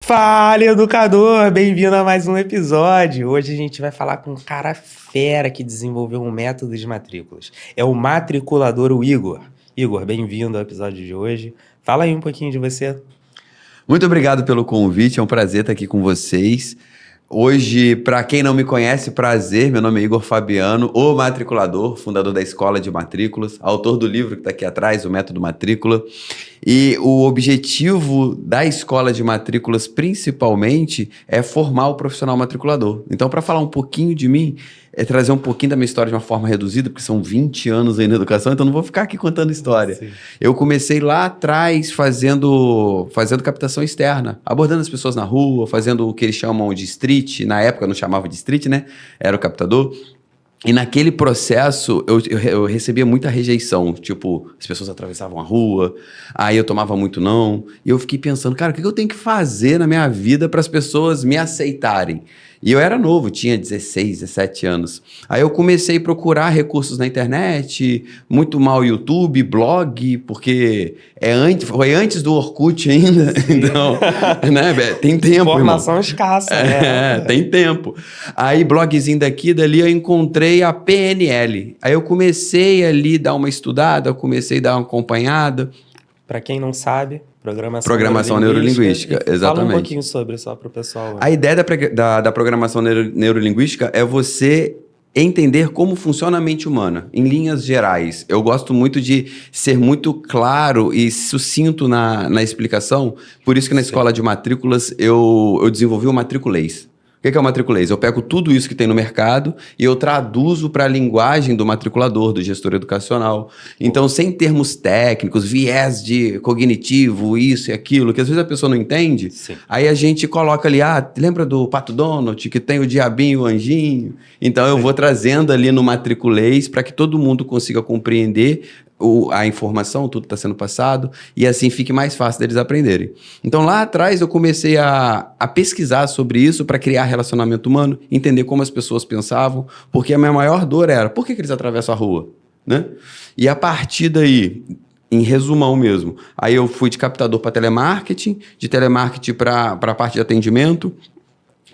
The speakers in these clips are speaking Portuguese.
Fala, educador! Bem-vindo a mais um episódio. Hoje a gente vai falar com um cara fera que desenvolveu um método de matrículas. É o matriculador, o Igor. Igor, bem-vindo ao episódio de hoje. Fala aí um pouquinho de você. Muito obrigado pelo convite, é um prazer estar aqui com vocês. Hoje, para quem não me conhece, prazer, meu nome é Igor Fabiano, o matriculador, fundador da Escola de Matrículas, autor do livro que está aqui atrás, o Método Matrícula. E o objetivo da Escola de Matrículas, principalmente, é formar o profissional matriculador. Então, para falar um pouquinho de mim, é trazer um pouquinho da minha história de uma forma reduzida, porque são 20 anos aí na educação, então não vou ficar aqui contando história. Sim. Eu comecei lá atrás fazendo captação externa, abordando as pessoas na rua, fazendo o que eles chamam de street, na época não chamava de street, né? Era o captador. E naquele processo eu recebia muita rejeição, tipo, as pessoas atravessavam a rua, aí eu tomava muito não, e eu fiquei pensando, cara, o que eu tenho que fazer na minha vida para as pessoas me aceitarem? E eu era novo, tinha 16, 17 anos. Aí eu comecei a procurar recursos na internet, muito mal YouTube, blog, porque foi antes do Orkut ainda, então, né, tem tempo, Informação irmão. escassa, né? Tem tempo. Aí, blogzinho daqui, dali, eu encontrei a PNL. Aí eu comecei ali a dar uma estudada, comecei a dar uma acompanhada. Para quem não sabe, Programação neurolinguística, Fala um exatamente. pouquinho sobre, só para o pessoal. A ideia da programação neurolinguística é você entender como funciona a mente humana, em linhas gerais. Eu gosto muito de ser muito claro e sucinto na explicação, por isso que na escola de matrículas eu desenvolvi o Matriculês. O que é o Matriculês? Eu pego tudo isso que tem no mercado e eu traduzo para a linguagem do matriculador, do gestor educacional. Então, sem termos técnicos, viés de cognitivo, isso e aquilo, que às vezes a pessoa não entende, Sim. Aí a gente coloca ali, lembra do Pato Donald, que tem o diabinho e o anjinho? Então, eu vou trazendo ali no Matriculês para que todo mundo consiga compreender a informação, tudo está sendo passado, e assim fique mais fácil deles aprenderem. Então, lá atrás, eu comecei a pesquisar sobre isso para criar relacionamento humano, entender como as pessoas pensavam, porque a minha maior dor era, por que eles atravessam a rua? Né? E a partir daí, em resumão mesmo, aí eu fui de captador para telemarketing, de telemarketing para a parte de atendimento.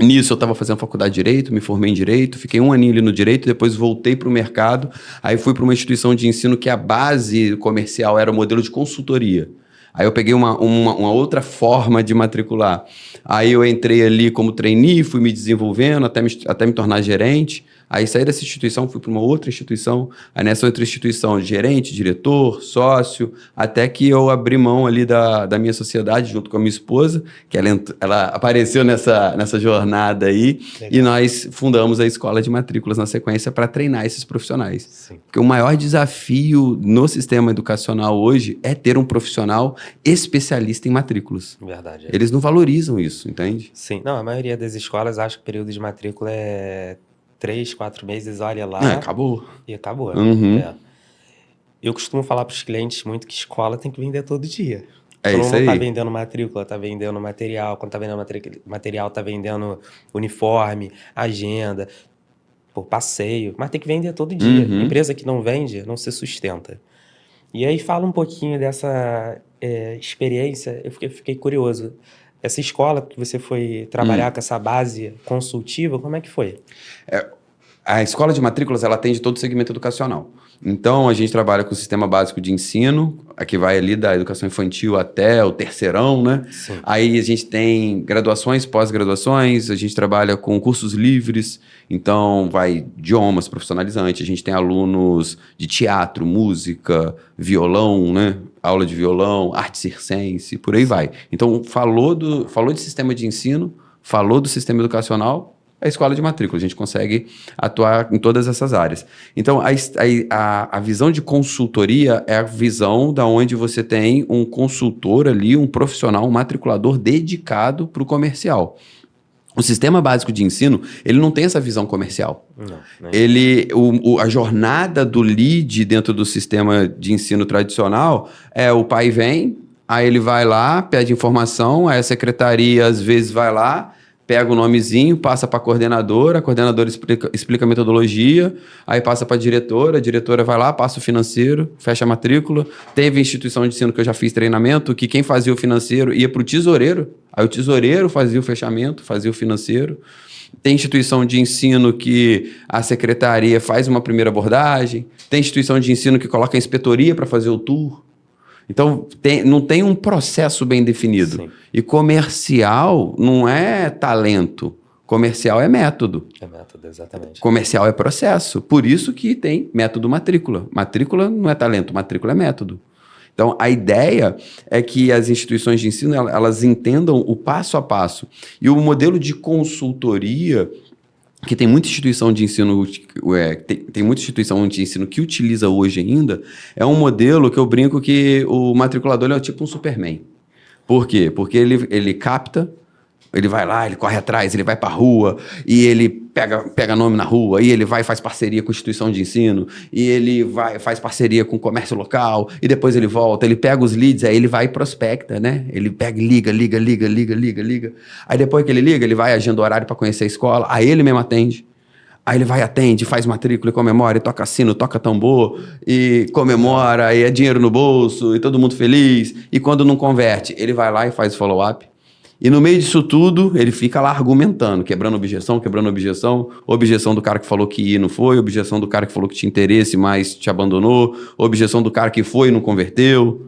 Nisso eu estava fazendo faculdade de Direito, me formei em Direito, fiquei um aninho ali no Direito, depois voltei para o mercado, aí fui para uma instituição de ensino que a base comercial era o modelo de consultoria. Aí eu peguei uma outra forma de matricular. Aí eu entrei ali como trainee, fui me desenvolvendo até me tornar gerente. Aí saí dessa instituição, fui para uma outra instituição. Aí nessa outra instituição, gerente, diretor, sócio, até que eu abri mão ali da minha sociedade junto com a minha esposa, que ela apareceu nessa jornada aí. Legal. E nós fundamos a Escola de Matrículas na sequência para treinar esses profissionais. Sim. Porque o maior desafio no sistema educacional hoje é ter um profissional especialista em matrículas. Verdade. Eles não valorizam isso, entende? Sim. Não, a maioria das escolas acha que o período de matrícula é 3, 4 meses, olha lá. Acabou. E acabou. Uhum. É. Eu costumo falar para os clientes muito que escola tem que vender todo dia. É Todo isso mundo aí. tá vendendo matrícula, tá vendendo material. Quando tá vendendo material, tá vendendo uniforme, agenda, passeio. Mas tem que vender todo dia. Uhum. Empresa que não vende, não se sustenta. E aí fala um pouquinho dessa experiência. Eu fiquei curioso. Essa escola que você foi trabalhar com essa base consultiva, como é que foi? A Escola de Matrículas, ela atende todo o segmento educacional. Então, a gente trabalha com o Sistema Básico de Ensino, que vai ali da educação infantil até o terceirão, né? Sim. Aí a gente tem graduações, pós-graduações, a gente trabalha com cursos livres, então vai idiomas profissionalizantes, a gente tem alunos de teatro, música, violão, né? Aula de violão, arte circense, por aí vai. Então, falou de sistema de ensino, falou do sistema educacional, a escola de matrícula. A gente consegue atuar em todas essas áreas. Então, a visão de consultoria é a visão da onde você tem um consultor ali, um profissional, um matriculador dedicado para o comercial. O sistema básico de ensino, ele não tem essa visão comercial. Não. A jornada do lead dentro do sistema de ensino tradicional é o pai vem, aí ele vai lá, pede informação, aí a secretaria às vezes vai lá, pega o nomezinho, passa para a coordenadora explica a metodologia, aí passa para a diretora vai lá, passa o financeiro, fecha a matrícula. Teve instituição de ensino que eu já fiz treinamento, que quem fazia o financeiro ia para o tesoureiro, aí o tesoureiro fazia o fechamento, fazia o financeiro. Tem instituição de ensino que a secretaria faz uma primeira abordagem, tem instituição de ensino que coloca a inspetoria para fazer o tour. Então, não tem um processo bem definido. Sim. E comercial não é talento, comercial é método. É método, exatamente. Comercial é processo. Por isso que tem método matrícula. Matrícula não é talento, matrícula é método. Então, a ideia é que as instituições de ensino elas entendam o passo a passo. E o modelo de consultoria, que tem muita instituição de ensino, tem muita instituição de ensino que utiliza hoje ainda, é um modelo que eu brinco que o matriculador ele é tipo um Superman. Por quê? Porque ele capta, ele vai lá, ele corre atrás, ele vai para a rua, e ele pega nome na rua, e ele vai e faz parceria com a instituição de ensino, e ele faz parceria com o comércio local, e depois ele volta, ele pega os leads, aí ele vai e prospecta, né? Ele pega e liga. Aí depois que ele liga, ele vai agenda o horário para conhecer a escola, aí ele mesmo atende. Aí ele vai, atende, faz matrícula e comemora, e toca sino, toca tambor, e comemora, e é dinheiro no bolso, e todo mundo feliz. E quando não converte, ele vai lá e faz follow-up. E no meio disso tudo, ele fica lá argumentando, quebrando objeção, objeção do cara que falou que ia e não foi, objeção do cara que falou que tinha interesse, mas te abandonou, objeção do cara que foi e não converteu.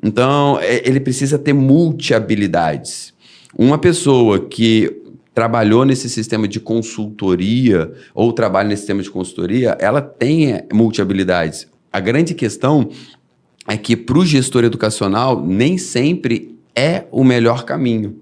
Então, ele precisa ter multi-habilidades. Uma pessoa que trabalhou nesse sistema de consultoria ou trabalha nesse sistema de consultoria, ela tem multi-habilidades. A grande questão é que para o gestor educacional nem sempre é o melhor caminho,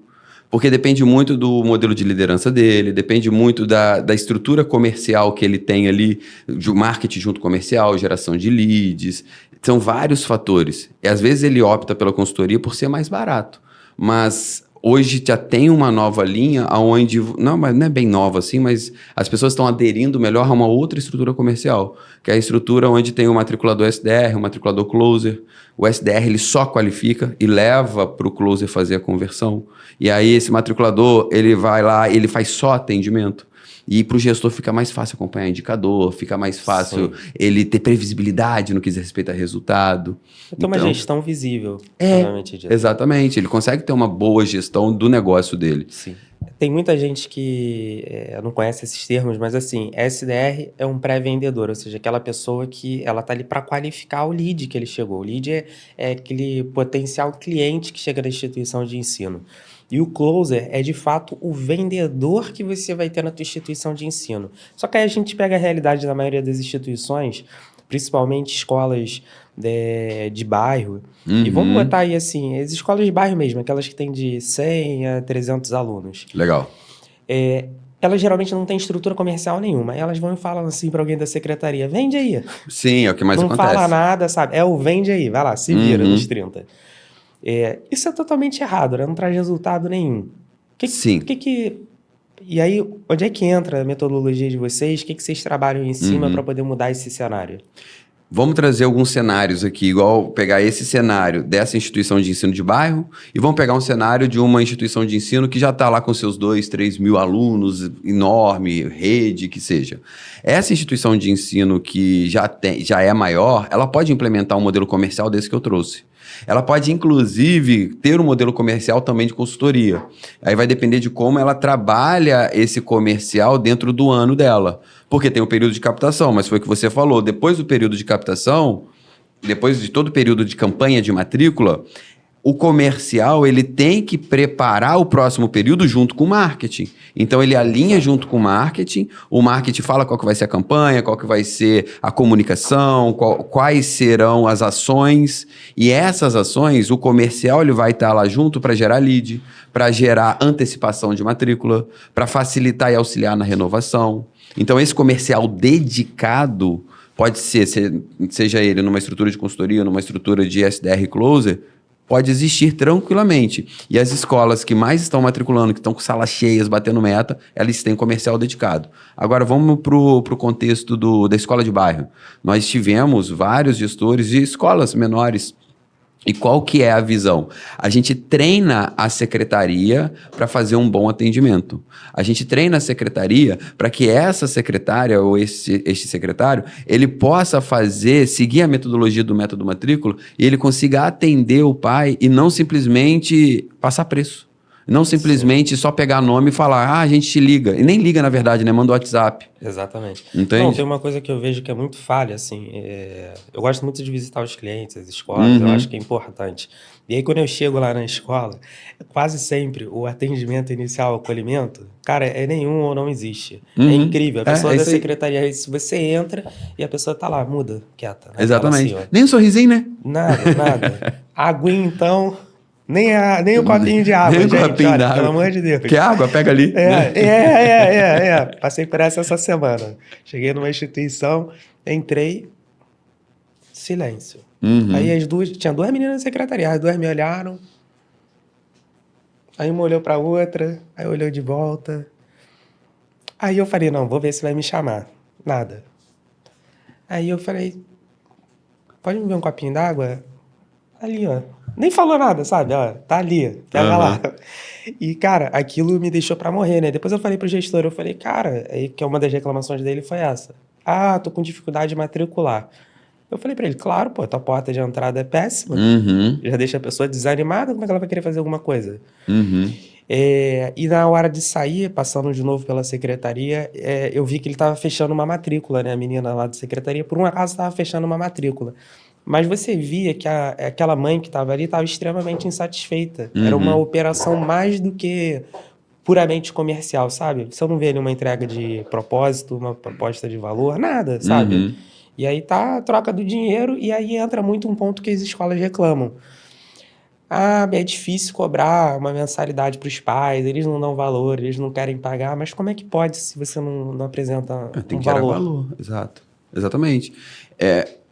porque depende muito do modelo de liderança dele, depende muito da estrutura comercial que ele tem ali, de marketing junto comercial, geração de leads, são vários fatores. E às vezes ele opta pela consultoria por ser mais barato, mas hoje já tem uma nova linha onde, não é bem nova assim, mas as pessoas estão aderindo melhor a uma outra estrutura comercial, que é a estrutura onde tem o matriculador SDR, o matriculador closer. O SDR ele só qualifica e leva para o closer fazer a conversão. E aí esse matriculador, ele vai lá, ele faz só atendimento. E para o gestor fica mais fácil acompanhar indicador, fica mais fácil ele ter previsibilidade no que diz respeito a resultado. Então, uma gestão visível. Exatamente. Ele consegue ter uma boa gestão do negócio dele. Sim. Tem muita gente que não conhece esses termos, mas assim, SDR é um pré-vendedor, ou seja, aquela pessoa que ela tá ali para qualificar o lead que ele chegou. O lead é aquele potencial cliente que chega na instituição de ensino. E o closer é, de fato, o vendedor que você vai ter na tua instituição de ensino. Só que aí a gente pega a realidade da maioria das instituições, principalmente escolas de bairro. Uhum. E vamos botar aí, assim, as escolas de bairro mesmo, aquelas que têm de 100 a 300 alunos. Legal. Elas geralmente não têm estrutura comercial nenhuma. Elas vão e falam assim para alguém da secretaria, vende aí. Sim, é o que mais acontece. Não fala nada, sabe? É o vende aí, vai lá, se vira nos 30. Isso é totalmente errado, né? Não traz resultado nenhum. Sim. E aí, onde é que entra a metodologia de vocês? O que vocês trabalham em cima para poder mudar esse cenário? Vamos trazer alguns cenários aqui, igual pegar esse cenário dessa instituição de ensino de bairro e vamos pegar um cenário de uma instituição de ensino que já está lá com seus 2, 3 mil alunos, enorme, rede, que seja. Essa instituição de ensino que já é maior, ela pode implementar um modelo comercial desse que eu trouxe. Ela pode, inclusive, ter um modelo comercial também de consultoria. Aí vai depender de como ela trabalha esse comercial dentro do ano dela. Porque tem o período de captação, mas foi o que você falou. Depois do período de captação, depois de todo o período de campanha de matrícula, o comercial ele tem que preparar o próximo período junto com o marketing. Então, ele alinha junto com o marketing fala qual que vai ser a campanha, qual que vai ser a comunicação, quais serão as ações. E essas ações, o comercial ele vai estar lá junto para gerar lead, para gerar antecipação de matrícula, para facilitar e auxiliar na renovação. Então, esse comercial dedicado pode ser, seja ele numa estrutura de consultoria, numa estrutura de SDR Closer, pode existir tranquilamente. E as escolas que mais estão matriculando, que estão com salas cheias, batendo meta, elas têm comercial dedicado. Agora, vamos para o contexto da escola de bairro. Nós tivemos vários gestores de escolas menores E qual que é a visão? A gente treina a secretaria para fazer um bom atendimento. A gente treina a secretaria para que essa secretária ou este secretário, ele possa seguir a metodologia do método matrícula e ele consiga atender o pai e não simplesmente passar preço. Não simplesmente só pegar nome e falar, a gente te liga. E nem liga, na verdade, né? Manda o WhatsApp. Exatamente. Entende? Não, tem uma coisa que eu vejo que é muito falha, assim. Eu gosto muito de visitar os clientes, as escolas, eu acho que é importante. E aí, quando eu chego lá na escola, quase sempre o atendimento inicial, o acolhimento, cara, é nenhum ou não existe. É incrível. A pessoa da secretaria, se você entra e a pessoa tá lá, muda, quieta. Exatamente. Assim, nem um sorrisinho, né? Nada. Aguinha, então... Nem o copinho de água, nem gente, copinho olha, d'água. pelo amor de Deus. Quer água? Pega ali. Passei por essa semana. Cheguei numa instituição, entrei, silêncio. Aí tinha duas meninas na secretaria, as duas me olharam, aí uma olhou pra outra, aí olhou de volta. Aí eu falei, não, vou ver se vai me chamar. Nada. Aí eu falei, pode me ver um copinho d'água? Ali, ó. Nem falou nada, sabe? Ó, tá ali, pega lá. E, cara, aquilo me deixou pra morrer, né? Depois eu falei pro gestor, eu falei, cara, aí que uma das reclamações dele foi essa. Tô com dificuldade de matricular. Eu falei pra ele, claro, pô, tua porta de entrada é péssima. Já deixa a pessoa desanimada, como é que ela vai querer fazer alguma coisa? E na hora de sair, passando de novo pela secretaria, eu vi que ele tava fechando uma matrícula, né? A menina lá da secretaria, por um acaso, tava fechando uma matrícula. Mas você via que aquela mãe que estava ali estava extremamente insatisfeita. Era uma operação mais do que puramente comercial, sabe? Você não vê ali uma entrega de propósito, uma proposta de valor, nada, sabe? E aí tá a troca do dinheiro e aí entra muito um ponto que as escolas reclamam. É difícil cobrar uma mensalidade para os pais, eles não dão valor, eles não querem pagar, mas como é que pode se você não apresenta um valor? Tem que gerar valor, exato. Exatamente.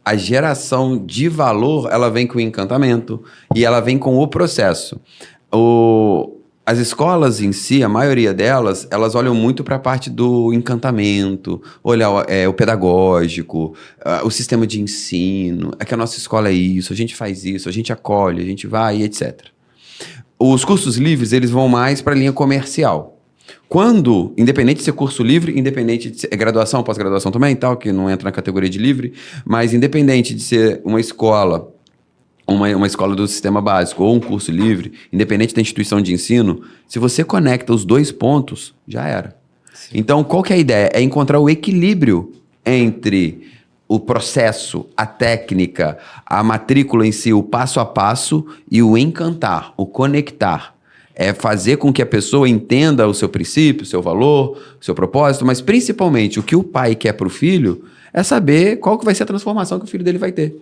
A geração de valor, ela vem com o encantamento e ela vem com o processo. As escolas em si, a maioria delas, elas olham muito para a parte do encantamento, olhar o pedagógico, o sistema de ensino, que a nossa escola é isso, a gente faz isso, a gente acolhe, a gente vai, etc. Os cursos livres, eles vão mais para a linha comercial. Quando, independente de ser curso livre, independente de ser graduação, pós-graduação também, tal, que não entra na categoria de livre, mas independente de ser uma escola, uma escola do sistema básico ou um curso livre, independente da instituição de ensino, se você conecta os dois pontos, já era. Sim. Então, qual que é a ideia? É encontrar o equilíbrio entre o processo, a técnica, a matrícula em si, o passo a passo e o encantar, o conectar. É fazer com que a pessoa entenda o seu princípio, o seu valor, o seu propósito, mas principalmente o que o pai quer para o filho é saber qual que vai ser a transformação que o filho dele vai ter.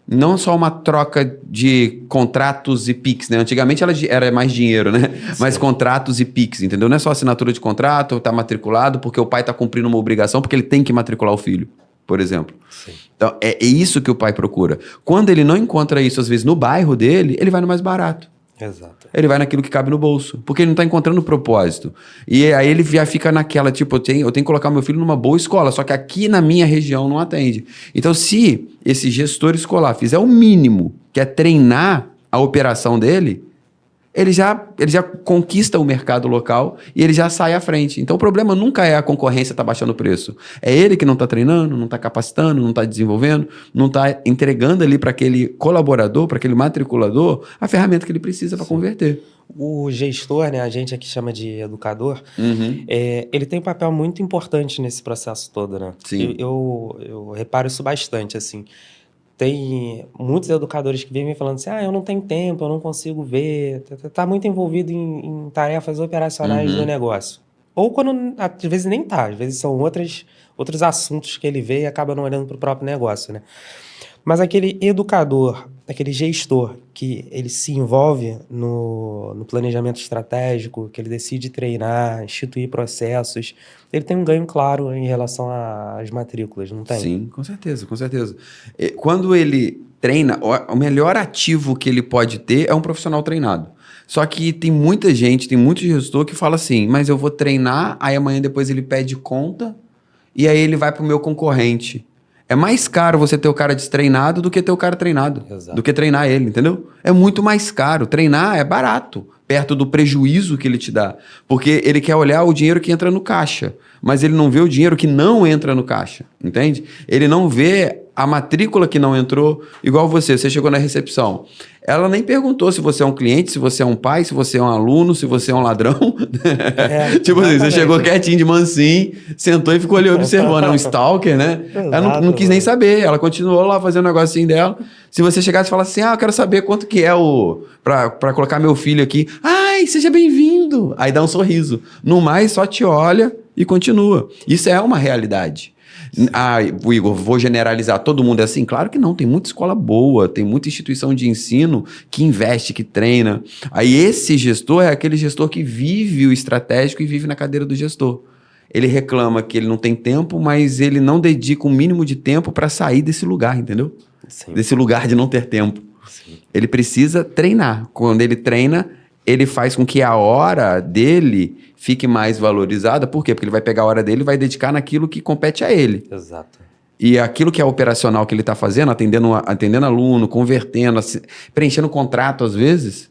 Não só uma troca de contratos e PIX, né? Antigamente era mais dinheiro, né? Sim. Mas contratos e PIX, entendeu? Não é só assinatura de contrato, tá matriculado porque o pai tá cumprindo uma obrigação, porque ele tem que matricular o filho, por exemplo. Sim. Então, é isso que o pai procura. Quando ele não encontra isso, às vezes, no bairro dele, ele vai no mais barato. Exato. Ele vai naquilo que cabe no bolso, porque ele não está encontrando propósito. E aí ele já fica naquela, tipo, eu tenho que colocar meu filho numa boa escola, só que aqui na minha região não atende. Então, se esse gestor escolar fizer o mínimo, que é treinar a operação dele, ele já conquista o mercado local e ele já sai à frente. Então, o problema nunca é a concorrência estar baixando o preço. É ele que não está treinando, não está capacitando, não está desenvolvendo, não está entregando ali para aquele colaborador, para aquele matriculador, a ferramenta que ele precisa para converter. O gestor, né, a gente aqui chama de educador, ele tem um papel muito importante nesse processo todo, né? Sim. Eu reparo isso bastante, assim. Tem muitos educadores que vivem falando assim, eu não tenho tempo, eu não consigo ver, tá muito envolvido em tarefas operacionais do negócio. Ou quando, às vezes nem tá, às vezes são outros assuntos que ele vê e acaba não olhando para o próprio negócio, né? Mas aquele educador, aquele gestor que ele se envolve no planejamento estratégico, que ele decide treinar, instituir processos, ele tem um ganho claro em relação às matrículas, não tem? Sim, com certeza, com certeza. Quando ele treina, o melhor ativo que ele pode ter é um profissional treinado. Só que tem muita gente, tem muito gestor que fala assim, mas eu vou treinar, aí amanhã depois ele pede conta e aí ele vai para o meu concorrente. É mais caro você ter o cara destreinado do que ter o cara treinado. Exato. Do que treinar ele, entendeu? É muito mais caro. Treinar é barato, perto do prejuízo que ele te dá. Porque ele quer olhar o dinheiro que entra no caixa, mas ele não vê o dinheiro que não entra no caixa, entende? Ele não vê a matrícula que não entrou, igual você chegou na recepção. Ela nem perguntou se você é um cliente, se você é um pai, se você é um aluno, se você é um ladrão. Tipo assim, você chegou quietinho de mansinho, sentou e ficou ali observando. É um stalker, né? Ela não quis nem saber. Ela continuou lá fazendo o negocinho dela. Se você chegasse e falasse assim, eu quero saber quanto que é pra colocar meu filho aqui. Ai, seja bem-vindo. Aí dá um sorriso. No mais, só te olha e continua. Isso é uma realidade. Igor, vou generalizar, todo mundo é assim? Claro que não, tem muita escola boa, tem muita instituição de ensino que investe, que treina. Aí esse gestor é aquele gestor que vive o estratégico e vive na cadeira do gestor. Ele reclama que ele não tem tempo, mas ele não dedica o mínimo de tempo para sair desse lugar, entendeu? Sim. Desse lugar de não ter tempo. Sim. Ele precisa treinar. Quando ele treina, ele faz com que a hora dele fique mais valorizada. Por quê? Porque ele vai pegar a hora dele e vai dedicar naquilo que compete a ele. Exato. E aquilo que é operacional que ele está fazendo, atendendo aluno, convertendo, preenchendo contrato às vezes,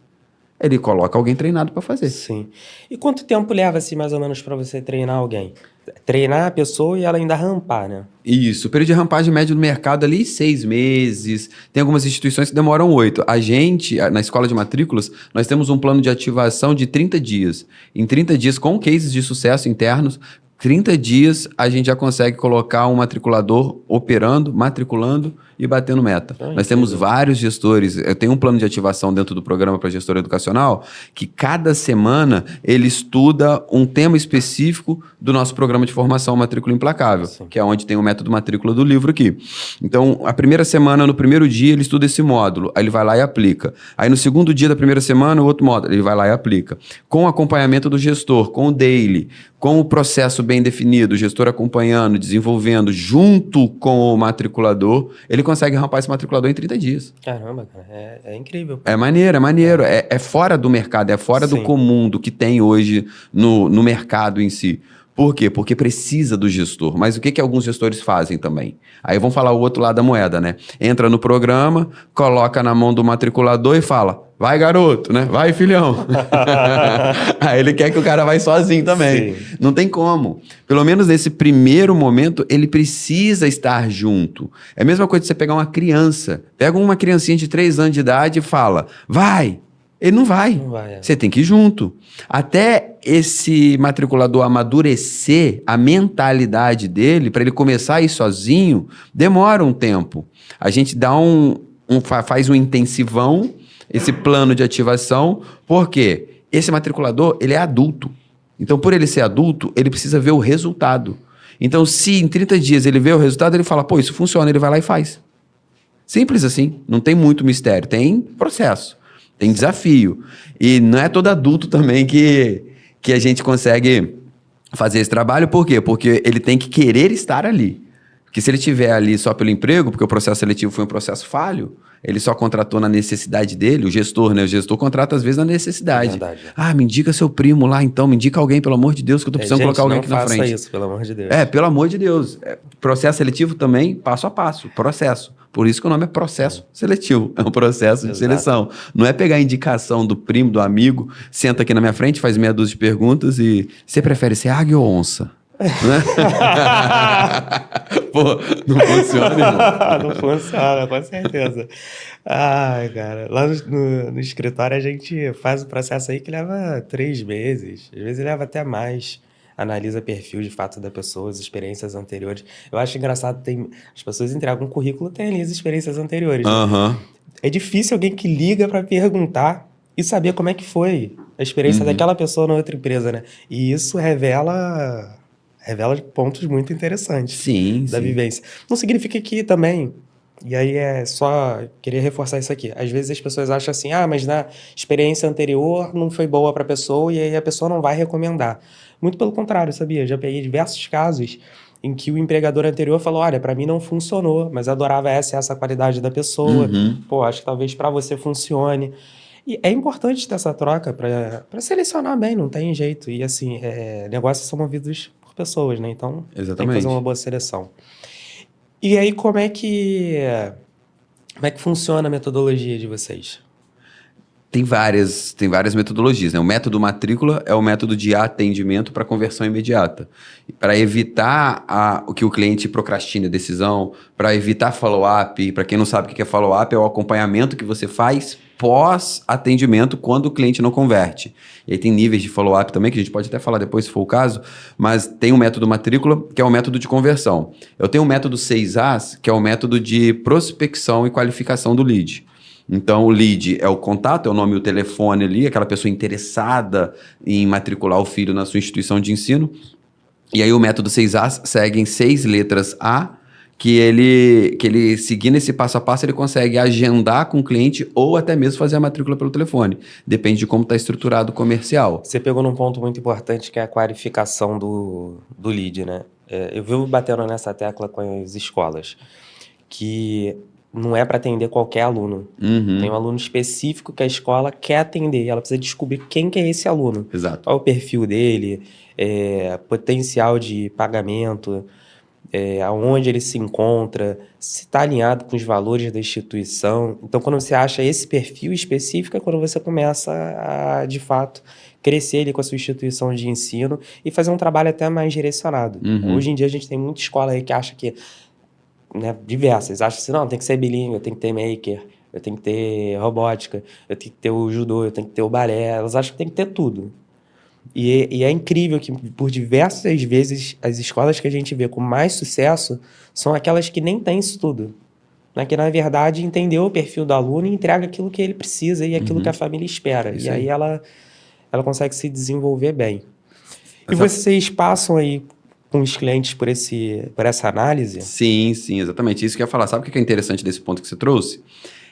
ele coloca alguém treinado para fazer. Sim. E quanto tempo leva, assim, mais ou menos, para você treinar alguém? Treinar a pessoa e ela ainda rampar, né? Isso. O período de rampagem médio no mercado ali, 6 meses. Tem algumas instituições que demoram 8. A gente, na escola de matrículas, nós temos um plano de ativação de 30 dias. Em 30 dias, com cases de sucesso internos, 30 dias a gente já consegue colocar um matriculador operando, matriculando e batendo meta. Nós temos vários gestores. Eu tenho um plano de ativação dentro do programa para gestor educacional que cada semana ele estuda um tema específico do nosso programa de formação Matrícula Implacável, que é onde tem o método matrícula do livro aqui. Então, a primeira semana, no primeiro dia, ele estuda esse módulo. Aí ele vai lá e aplica. Aí no segundo dia da primeira semana, o outro módulo, ele vai lá e aplica. Com o acompanhamento do gestor, com o daily, com o processo bem definido, o gestor acompanhando, desenvolvendo, junto com o matriculador, ele consegue rampar esse matriculador em 30 dias. Caramba, cara, é incrível. É maneiro, é maneiro. É fora do mercado, é fora do comum, do que tem hoje no mercado em si. Por quê? Porque precisa do gestor. Mas o que alguns gestores fazem também? Aí vamos falar o outro lado da moeda, né? Entra no programa, coloca na mão do matriculador e fala, vai garoto, né? Vai filhão. Aí ele quer que o cara vai sozinho também. Sim. Não tem como. Pelo menos nesse primeiro momento, ele precisa estar junto. É a mesma coisa de você pegar uma criança. Pega uma criancinha de 3 anos de idade e fala, vai. Ele não vai. Não vai. Você tem que ir junto. Até esse matriculador amadurecer a mentalidade dele, para ele começar a ir sozinho, demora um tempo. A gente dá faz um intensivão, esse plano de ativação, porque esse matriculador, ele é adulto. Então, por ele ser adulto, ele precisa ver o resultado. Então, se em 30 dias ele vê o resultado, ele fala, pô, isso funciona, ele vai lá e faz. Simples assim, não tem muito mistério, tem processo. Tem desafio. E não é todo adulto também que a gente consegue fazer esse trabalho. Por quê? Porque ele tem que querer estar ali. Porque se ele estiver ali só pelo emprego, porque o processo seletivo foi um processo falho, ele só contratou na necessidade dele, o gestor, né? O gestor contrata às vezes na necessidade. Verdade. Me indica seu primo lá então, me indica alguém, pelo amor de Deus, que eu tô precisando colocar alguém aqui na frente. Não faça isso, pelo amor de Deus. Pelo amor de Deus. Processo seletivo também, passo a passo, processo. Por isso que o nome é processo seletivo, é um processo de seleção. Não é pegar a indicação do primo, do amigo, senta aqui na minha frente, faz meia dúzia de perguntas e você prefere ser águia ou onça? Pô, não funciona, irmão. Não funciona, com certeza. Ai, cara, lá no escritório a gente faz o processo aí que leva 3 meses, às vezes leva até mais. Analisa perfil de fato da pessoa, as experiências anteriores. Eu acho engraçado, as pessoas entregam um currículo, tem ali as experiências anteriores. Uhum. Né? É difícil alguém que liga para perguntar e saber como é que foi a experiência daquela pessoa na outra empresa, né? E isso revela pontos muito interessantes da vivência. Não significa que também, e aí é só querer reforçar isso aqui, às vezes as pessoas acham assim, mas na experiência anterior não foi boa para a pessoa e aí a pessoa não vai recomendar. Muito pelo contrário, sabia? Já peguei diversos casos em que o empregador anterior falou, olha, para mim não funcionou, mas adorava essa qualidade da pessoa. Pô, acho que talvez para você funcione. E é importante ter essa troca para selecionar bem, não tem jeito. E assim, negócios são movidos por pessoas, né? Então tem que fazer uma boa seleção. E aí, como é que funciona a metodologia de vocês? Tem várias metodologias, né? O método matrícula é o método de atendimento para conversão imediata. Para evitar que o cliente procrastine a decisão, para evitar follow-up. Para quem não sabe o que é follow-up, é o acompanhamento que você faz pós-atendimento quando o cliente não converte. E aí tem níveis de follow-up também, que a gente pode até falar depois, se for o caso, mas tem o método matrícula, que é o método de conversão. Eu tenho o método 6As, que é o método de prospecção e qualificação do lead. Então, o lead é o contato, é o nome e o telefone ali, aquela pessoa interessada em matricular o filho na sua instituição de ensino. E aí o método 6As segue em 6 letras A, que ele seguindo esse passo a passo, ele consegue agendar com o cliente ou até mesmo fazer a matrícula pelo telefone. Depende de como está estruturado o comercial. Você pegou num ponto muito importante, que é a qualificação do lead, né? Eu vivo batendo nessa tecla com as escolas, que não é para atender qualquer aluno. Tem um aluno específico que a escola quer atender. Ela precisa descobrir quem que é esse aluno. Exato. Qual é o perfil dele, potencial de pagamento, aonde ele se encontra, se está alinhado com os valores da instituição. Então, quando você acha esse perfil específico, é quando você começa a, de fato, crescer ali com a sua instituição de ensino e fazer um trabalho até mais direcionado. Hoje em dia, a gente tem muita escola aí que acha que, né, diversas, acham assim, não, tem que ser bilíngue, eu tenho que ter maker, eu tenho que ter robótica, eu tenho que ter o judô, eu tenho que ter o balé. Elas acham que tem que ter tudo. E é incrível que, por diversas vezes, as escolas que a gente vê com mais sucesso são aquelas que nem têm isso tudo. Né? Que, na verdade, entendeu o perfil do aluno e entrega aquilo que ele precisa e aquilo que a família espera. Isso e aí ela consegue se desenvolver bem. E Essa- vocês passam aí com os clientes por essa análise? Sim, sim, exatamente. Isso que eu ia falar. Sabe o que é interessante desse ponto que você trouxe?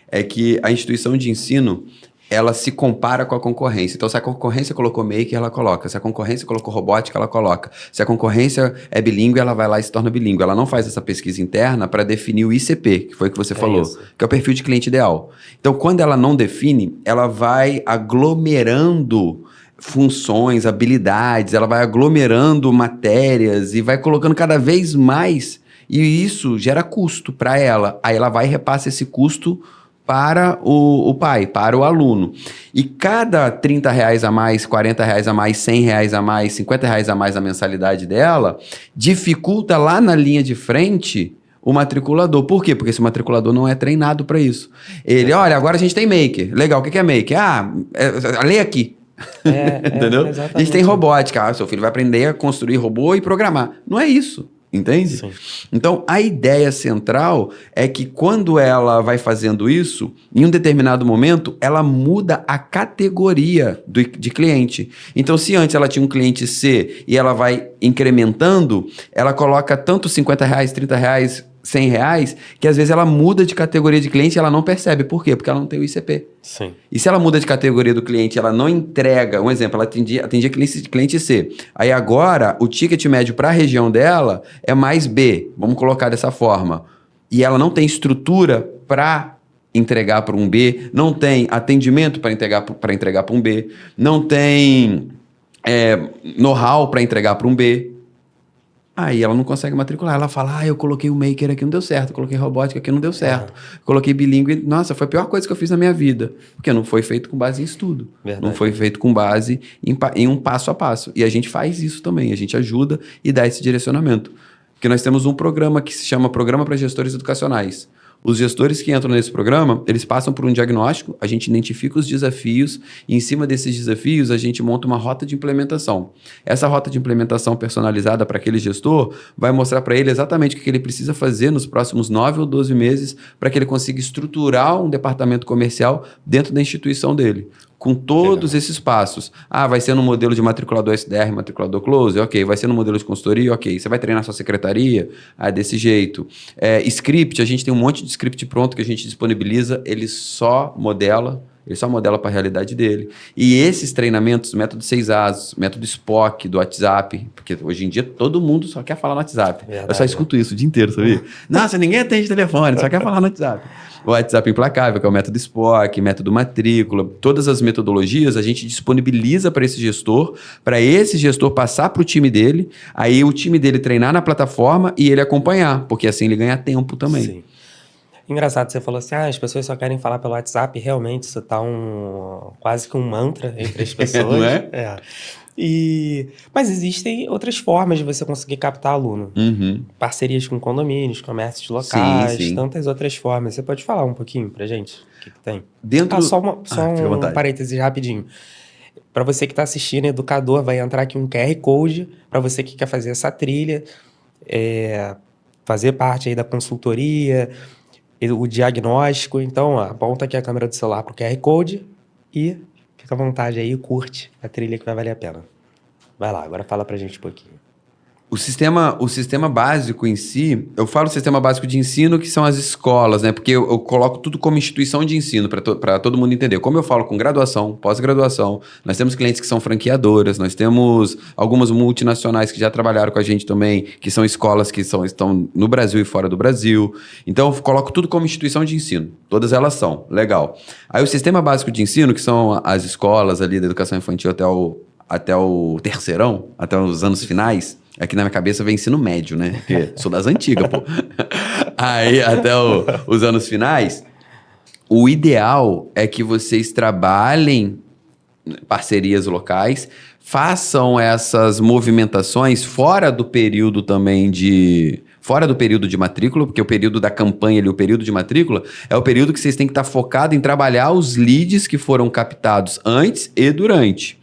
É que a instituição de ensino, ela se compara com a concorrência. Então, se a concorrência colocou maker, ela coloca. Se a concorrência colocou robótica, ela coloca. Se a concorrência é bilíngue, ela vai lá e se torna bilíngue. Ela não faz essa pesquisa interna para definir o ICP, que foi o que você falou, isso. que é o perfil de cliente ideal. Então, quando ela não define, ela vai aglomerando funções, habilidades, ela vai aglomerando matérias e vai colocando cada vez mais, e isso gera custo para ela. Aí ela vai e repassa esse custo para o pai, para o aluno. E cada R$ 30 a mais, R$ 40 a mais, R$ 100 a mais, R$ 50 a mais na mensalidade dela, dificulta lá na linha de frente o matriculador. Por quê? Porque esse matriculador não é treinado para isso. Ele, olha, agora a gente tem maker. Legal, o que é maker? Lê aqui. Entendeu? A gente tem robótica. Seu filho vai aprender a construir robô e programar. Não é isso. Entende? Sim. Então, a ideia central é que quando ela vai fazendo isso, em um determinado momento, ela muda a categoria de cliente. Então, se antes ela tinha um cliente C e ela vai incrementando, ela coloca tanto R$ 50, R$ 30, R$ 100, que às vezes ela muda de categoria de cliente e ela não percebe. Por quê? Porque ela não tem o ICP. Sim. E se ela muda de categoria do cliente, ela não entrega, um exemplo, ela atendia cliente C. Aí agora, o ticket médio para a região dela é mais B, vamos colocar dessa forma. E ela não tem estrutura para entregar para um B, não tem atendimento para entregar para um B, não tem know-how para entregar para um B. Aí ela não consegue matricular. Ela fala, eu coloquei o maker aqui, não deu certo. Coloquei robótica aqui, não deu certo. Coloquei bilíngue, nossa, foi a pior coisa que eu fiz na minha vida. Porque não foi feito com base em estudo. Verdade. Não foi feito com base em um passo a passo. E a gente faz isso também. A gente ajuda e dá esse direcionamento. Porque nós temos um programa que se chama Programa para Gestores Educacionais. Os gestores que entram nesse programa, eles passam por um diagnóstico, a gente identifica os desafios e em cima desses desafios a gente monta uma rota de implementação. Essa rota de implementação personalizada para aquele gestor vai mostrar para ele exatamente o que ele precisa fazer nos próximos 9 ou 12 meses para que ele consiga estruturar um departamento comercial dentro da instituição dele. Com todos esses passos. Vai ser no modelo de matriculador SDR, matriculador close? Ok. Vai ser no modelo de consultoria? Ok. Você vai treinar sua secretaria? Desse jeito. Script, a gente tem um monte de script pronto que a gente disponibiliza, ele só modela Ele só modela para a realidade dele. E esses treinamentos, método 6As, método Spock do WhatsApp, porque hoje em dia todo mundo só quer falar no WhatsApp. Verdade, eu só escuto isso o dia inteiro, sabia? Nossa, ninguém atende telefone, só quer falar no WhatsApp. O WhatsApp Implacável, que é o método Spock, método matrícula, todas as metodologias a gente disponibiliza para esse gestor passar para o time dele, aí o time dele treinar na plataforma e ele acompanhar, porque assim ele ganha tempo também. Sim. Engraçado, você falou assim, as pessoas só querem falar pelo WhatsApp, realmente isso tá quase que um mantra entre as pessoas. Não é? Mas existem outras formas de você conseguir captar aluno. Uhum. Parcerias com condomínios, comércios locais, Sim. tantas outras formas. Você pode falar um pouquinho pra gente? O que tem? Dentro... Só fica à um vontade. parêntese rapidinho. Para você que está assistindo, educador, vai entrar aqui um QR Code para você que quer fazer essa trilha, fazer parte aí da consultoria, o diagnóstico. Então, aponta aqui a câmera do celular para o QR Code e fica à vontade aí, curte a trilha que vai valer a pena. Vai lá, agora fala pra gente um pouquinho. O sistema básico em si, eu falo sistema básico de ensino, que são as escolas, né? Porque eu coloco tudo como instituição de ensino, para todo mundo entender. Como eu falo com graduação, pós-graduação, nós temos clientes que são franqueadoras, nós temos algumas multinacionais que já trabalharam com a gente também, que são escolas que estão no Brasil e fora do Brasil. Então, eu coloco tudo como instituição de ensino. Todas elas são. Legal. Aí, o sistema básico de ensino, que são as escolas ali da educação infantil até o terceirão, até os anos finais. Aqui na minha cabeça vem ensino médio, né? Porque sou das antigas, pô. Aí, até os anos finais, o ideal é que vocês trabalhem parcerias locais, façam essas movimentações fora do período também fora do período de matrícula, porque o período da campanha ali, o período de matrícula, é o período que vocês têm que estar focados em trabalhar os leads que foram captados antes e durante.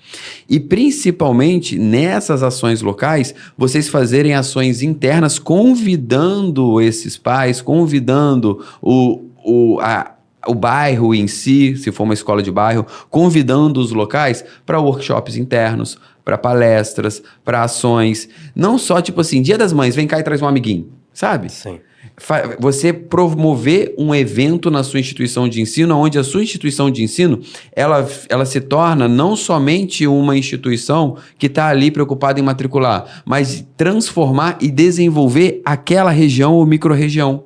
E principalmente nessas ações locais, vocês fazerem ações internas convidando esses pais, convidando o bairro em si, se for uma escola de bairro, convidando os locais para workshops internos, para palestras, para ações. Não só tipo assim, Dia das Mães, vem cá e traz um amiguinho, sabe? Sim. Você promover um evento na sua instituição de ensino, onde a sua instituição de ensino, ela se torna não somente uma instituição que está ali preocupada em matricular, mas transformar e desenvolver aquela região ou microrregião.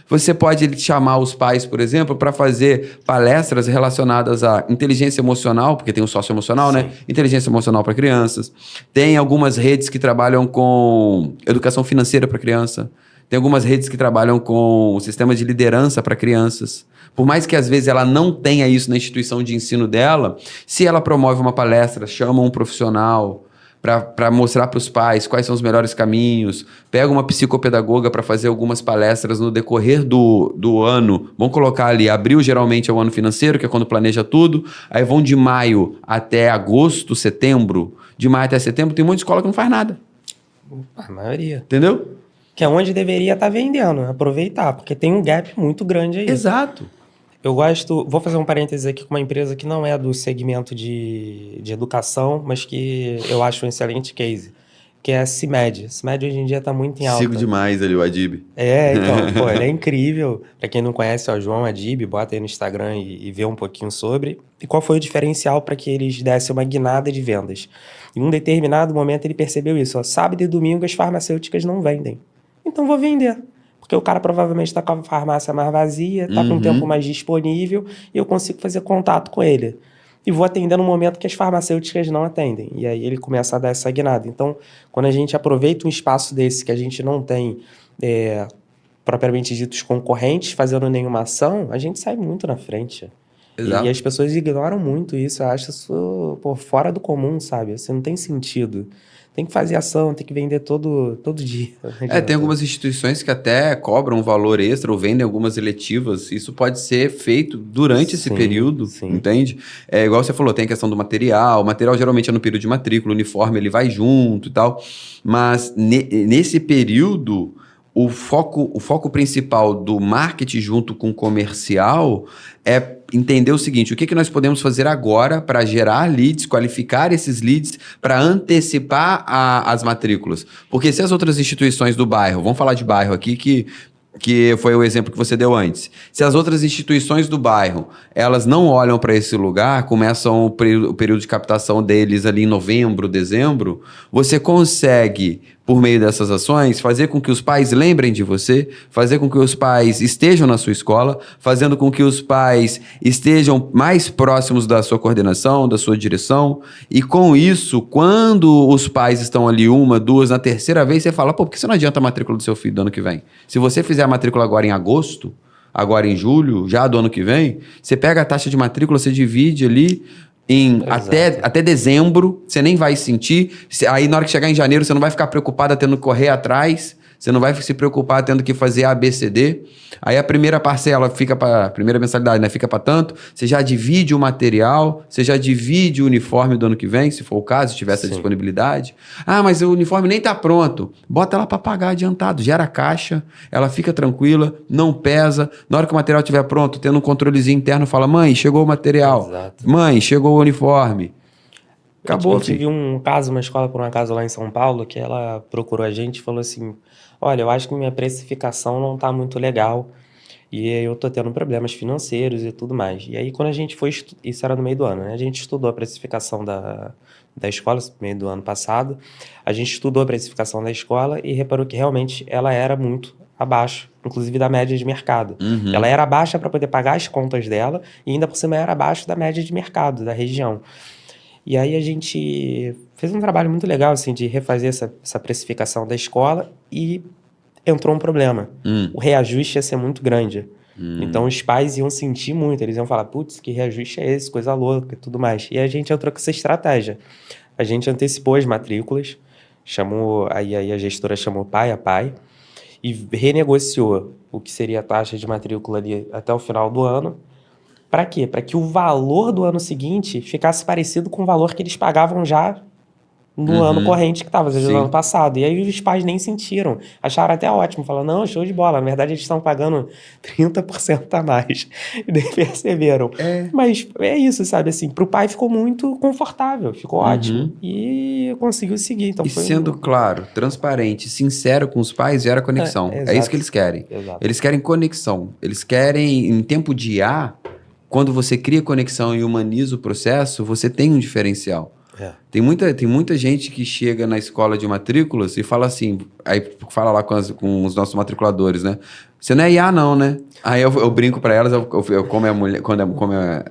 Você pode chamar os pais, por exemplo, para fazer palestras relacionadas à inteligência emocional, porque tem o socioemocional, né? Inteligência emocional para crianças. Tem algumas redes que trabalham com educação financeira para criança. Tem algumas redes que trabalham com o sistema de liderança para crianças. Por mais que às vezes ela não tenha isso na instituição de ensino dela, se ela promove uma palestra, chama um profissional para mostrar para os pais quais são os melhores caminhos, pega uma psicopedagoga para fazer algumas palestras no decorrer do ano. Vamos colocar ali, abril geralmente é o ano financeiro, que é quando planeja tudo, aí vão de maio até agosto, setembro. De maio até setembro tem muita escola que não faz nada. A maioria. Entendeu? Que é onde deveria estar vendendo, aproveitar, porque tem um gap muito grande aí. Exato. Eu vou fazer um parênteses aqui com uma empresa que não é do segmento de educação, mas que eu acho um excelente case, que é a CIMED. A CIMED hoje em dia está muito em alta. Sigo demais ali o Adib. Então, pô, ele é incrível. Para quem não conhece, o João Adib, bota aí no Instagram e vê um pouquinho sobre. E qual foi o diferencial para que eles dessem uma guinada de vendas? Em um determinado momento ele percebeu isso, sábado e domingo as farmacêuticas não vendem. Então vou vender. Porque o cara provavelmente está com a farmácia mais vazia, está com um tempo mais disponível e eu consigo fazer contato com ele. E vou atender no momento que as farmacêuticas não atendem. E aí ele começa a dar essa guinada. Então, quando a gente aproveita um espaço desse que a gente não tem propriamente ditos concorrentes fazendo nenhuma ação, a gente sai muito na frente. Exato. E as pessoas ignoram muito isso. Eu acho isso fora do comum, sabe? Assim, não tem sentido. Tem que fazer ação, tem que vender todo dia. Tem algumas instituições que até cobram um valor extra ou vendem algumas eletivas. Isso pode ser feito durante esse período, entende? É igual você falou, tem a questão do material. O material geralmente é no período de matrícula, o uniforme ele vai junto e tal. Mas nesse período, o foco principal do marketing junto com o comercial é entender o seguinte, o que nós podemos fazer agora para gerar leads, qualificar esses leads, para antecipar as matrículas. Porque se as outras instituições do bairro, vamos falar de bairro aqui, que que foi o exemplo que você deu antes. Se as outras instituições do bairro, elas não olham para esse lugar, começam o período de captação deles ali em novembro, dezembro, você consegue, por meio dessas ações, fazer com que os pais lembrem de você, fazer com que os pais estejam na sua escola, fazendo com que os pais estejam mais próximos da sua coordenação, da sua direção, e com isso, quando os pais estão ali uma, duas, na terceira vez, você fala, pô, por que você não adianta a matrícula do seu filho do ano que vem? Se você fizer a matrícula agora em agosto, agora em julho, já do ano que vem, você pega a taxa de matrícula, você divide ali em até dezembro, você nem vai sentir. Aí na hora que chegar em janeiro, você não vai ficar preocupada tendo que correr atrás, você não vai se preocupar tendo que fazer A, B, C, D. Aí a primeira parcela fica para primeira mensalidade, né? Fica para tanto. Você já divide o material, você já divide o uniforme do ano que vem, se for o caso, se tiver essa disponibilidade. Ah, mas o uniforme nem tá pronto. Bota ela para pagar adiantado, gera caixa, ela fica tranquila, não pesa. Na hora que o material estiver pronto, tendo um controlezinho interno, fala: mãe, chegou o material. Exato. Mãe, chegou o uniforme. Acabou. Eu tive um caso, uma escola por um acaso lá em São Paulo, que ela procurou a gente e falou assim: olha, eu acho que minha precificação não tá muito legal e eu tô tendo problemas financeiros e tudo mais. E aí quando a gente foi, isso era no meio do ano, né? A gente estudou a precificação da escola, no meio do ano passado, a gente estudou a precificação da escola e reparou que realmente ela era muito abaixo, inclusive da média de mercado. Ela era baixa para poder pagar as contas dela e ainda por cima era abaixo da média de mercado, da região. E aí a gente fez um trabalho muito legal, assim, de refazer essa precificação da escola e entrou um problema. O reajuste ia ser muito grande. Então os pais iam sentir muito, eles iam falar, putz, que reajuste é esse, coisa louca e tudo mais. E a gente entrou com essa estratégia. A gente antecipou as matrículas, aí a gestora chamou pai a pai e renegociou o que seria a taxa de matrícula ali até o final do ano. Para quê? Para que o valor do ano seguinte ficasse parecido com o valor que eles pagavam já no ano corrente que estava, ou seja, no ano passado. E aí os pais nem sentiram. Acharam até ótimo. Falaram, não, show de bola. Na verdade, eles estão pagando 30% a mais. E daí perceberam. Mas é isso, sabe? Assim, pro pai ficou muito confortável. Ficou ótimo. E conseguiu seguir. Então, e sendo claro, transparente, sincero com os pais, gera conexão. É isso que eles querem. Exato. Eles querem conexão. Eles querem, em tempo de IA, quando você cria conexão e humaniza o processo, você tem um diferencial. Tem muita gente que chega na escola de matrículas e fala assim, aí fala lá com os nossos matriculadores, né? Você não é IA não, né? Aí eu brinco pra elas, quando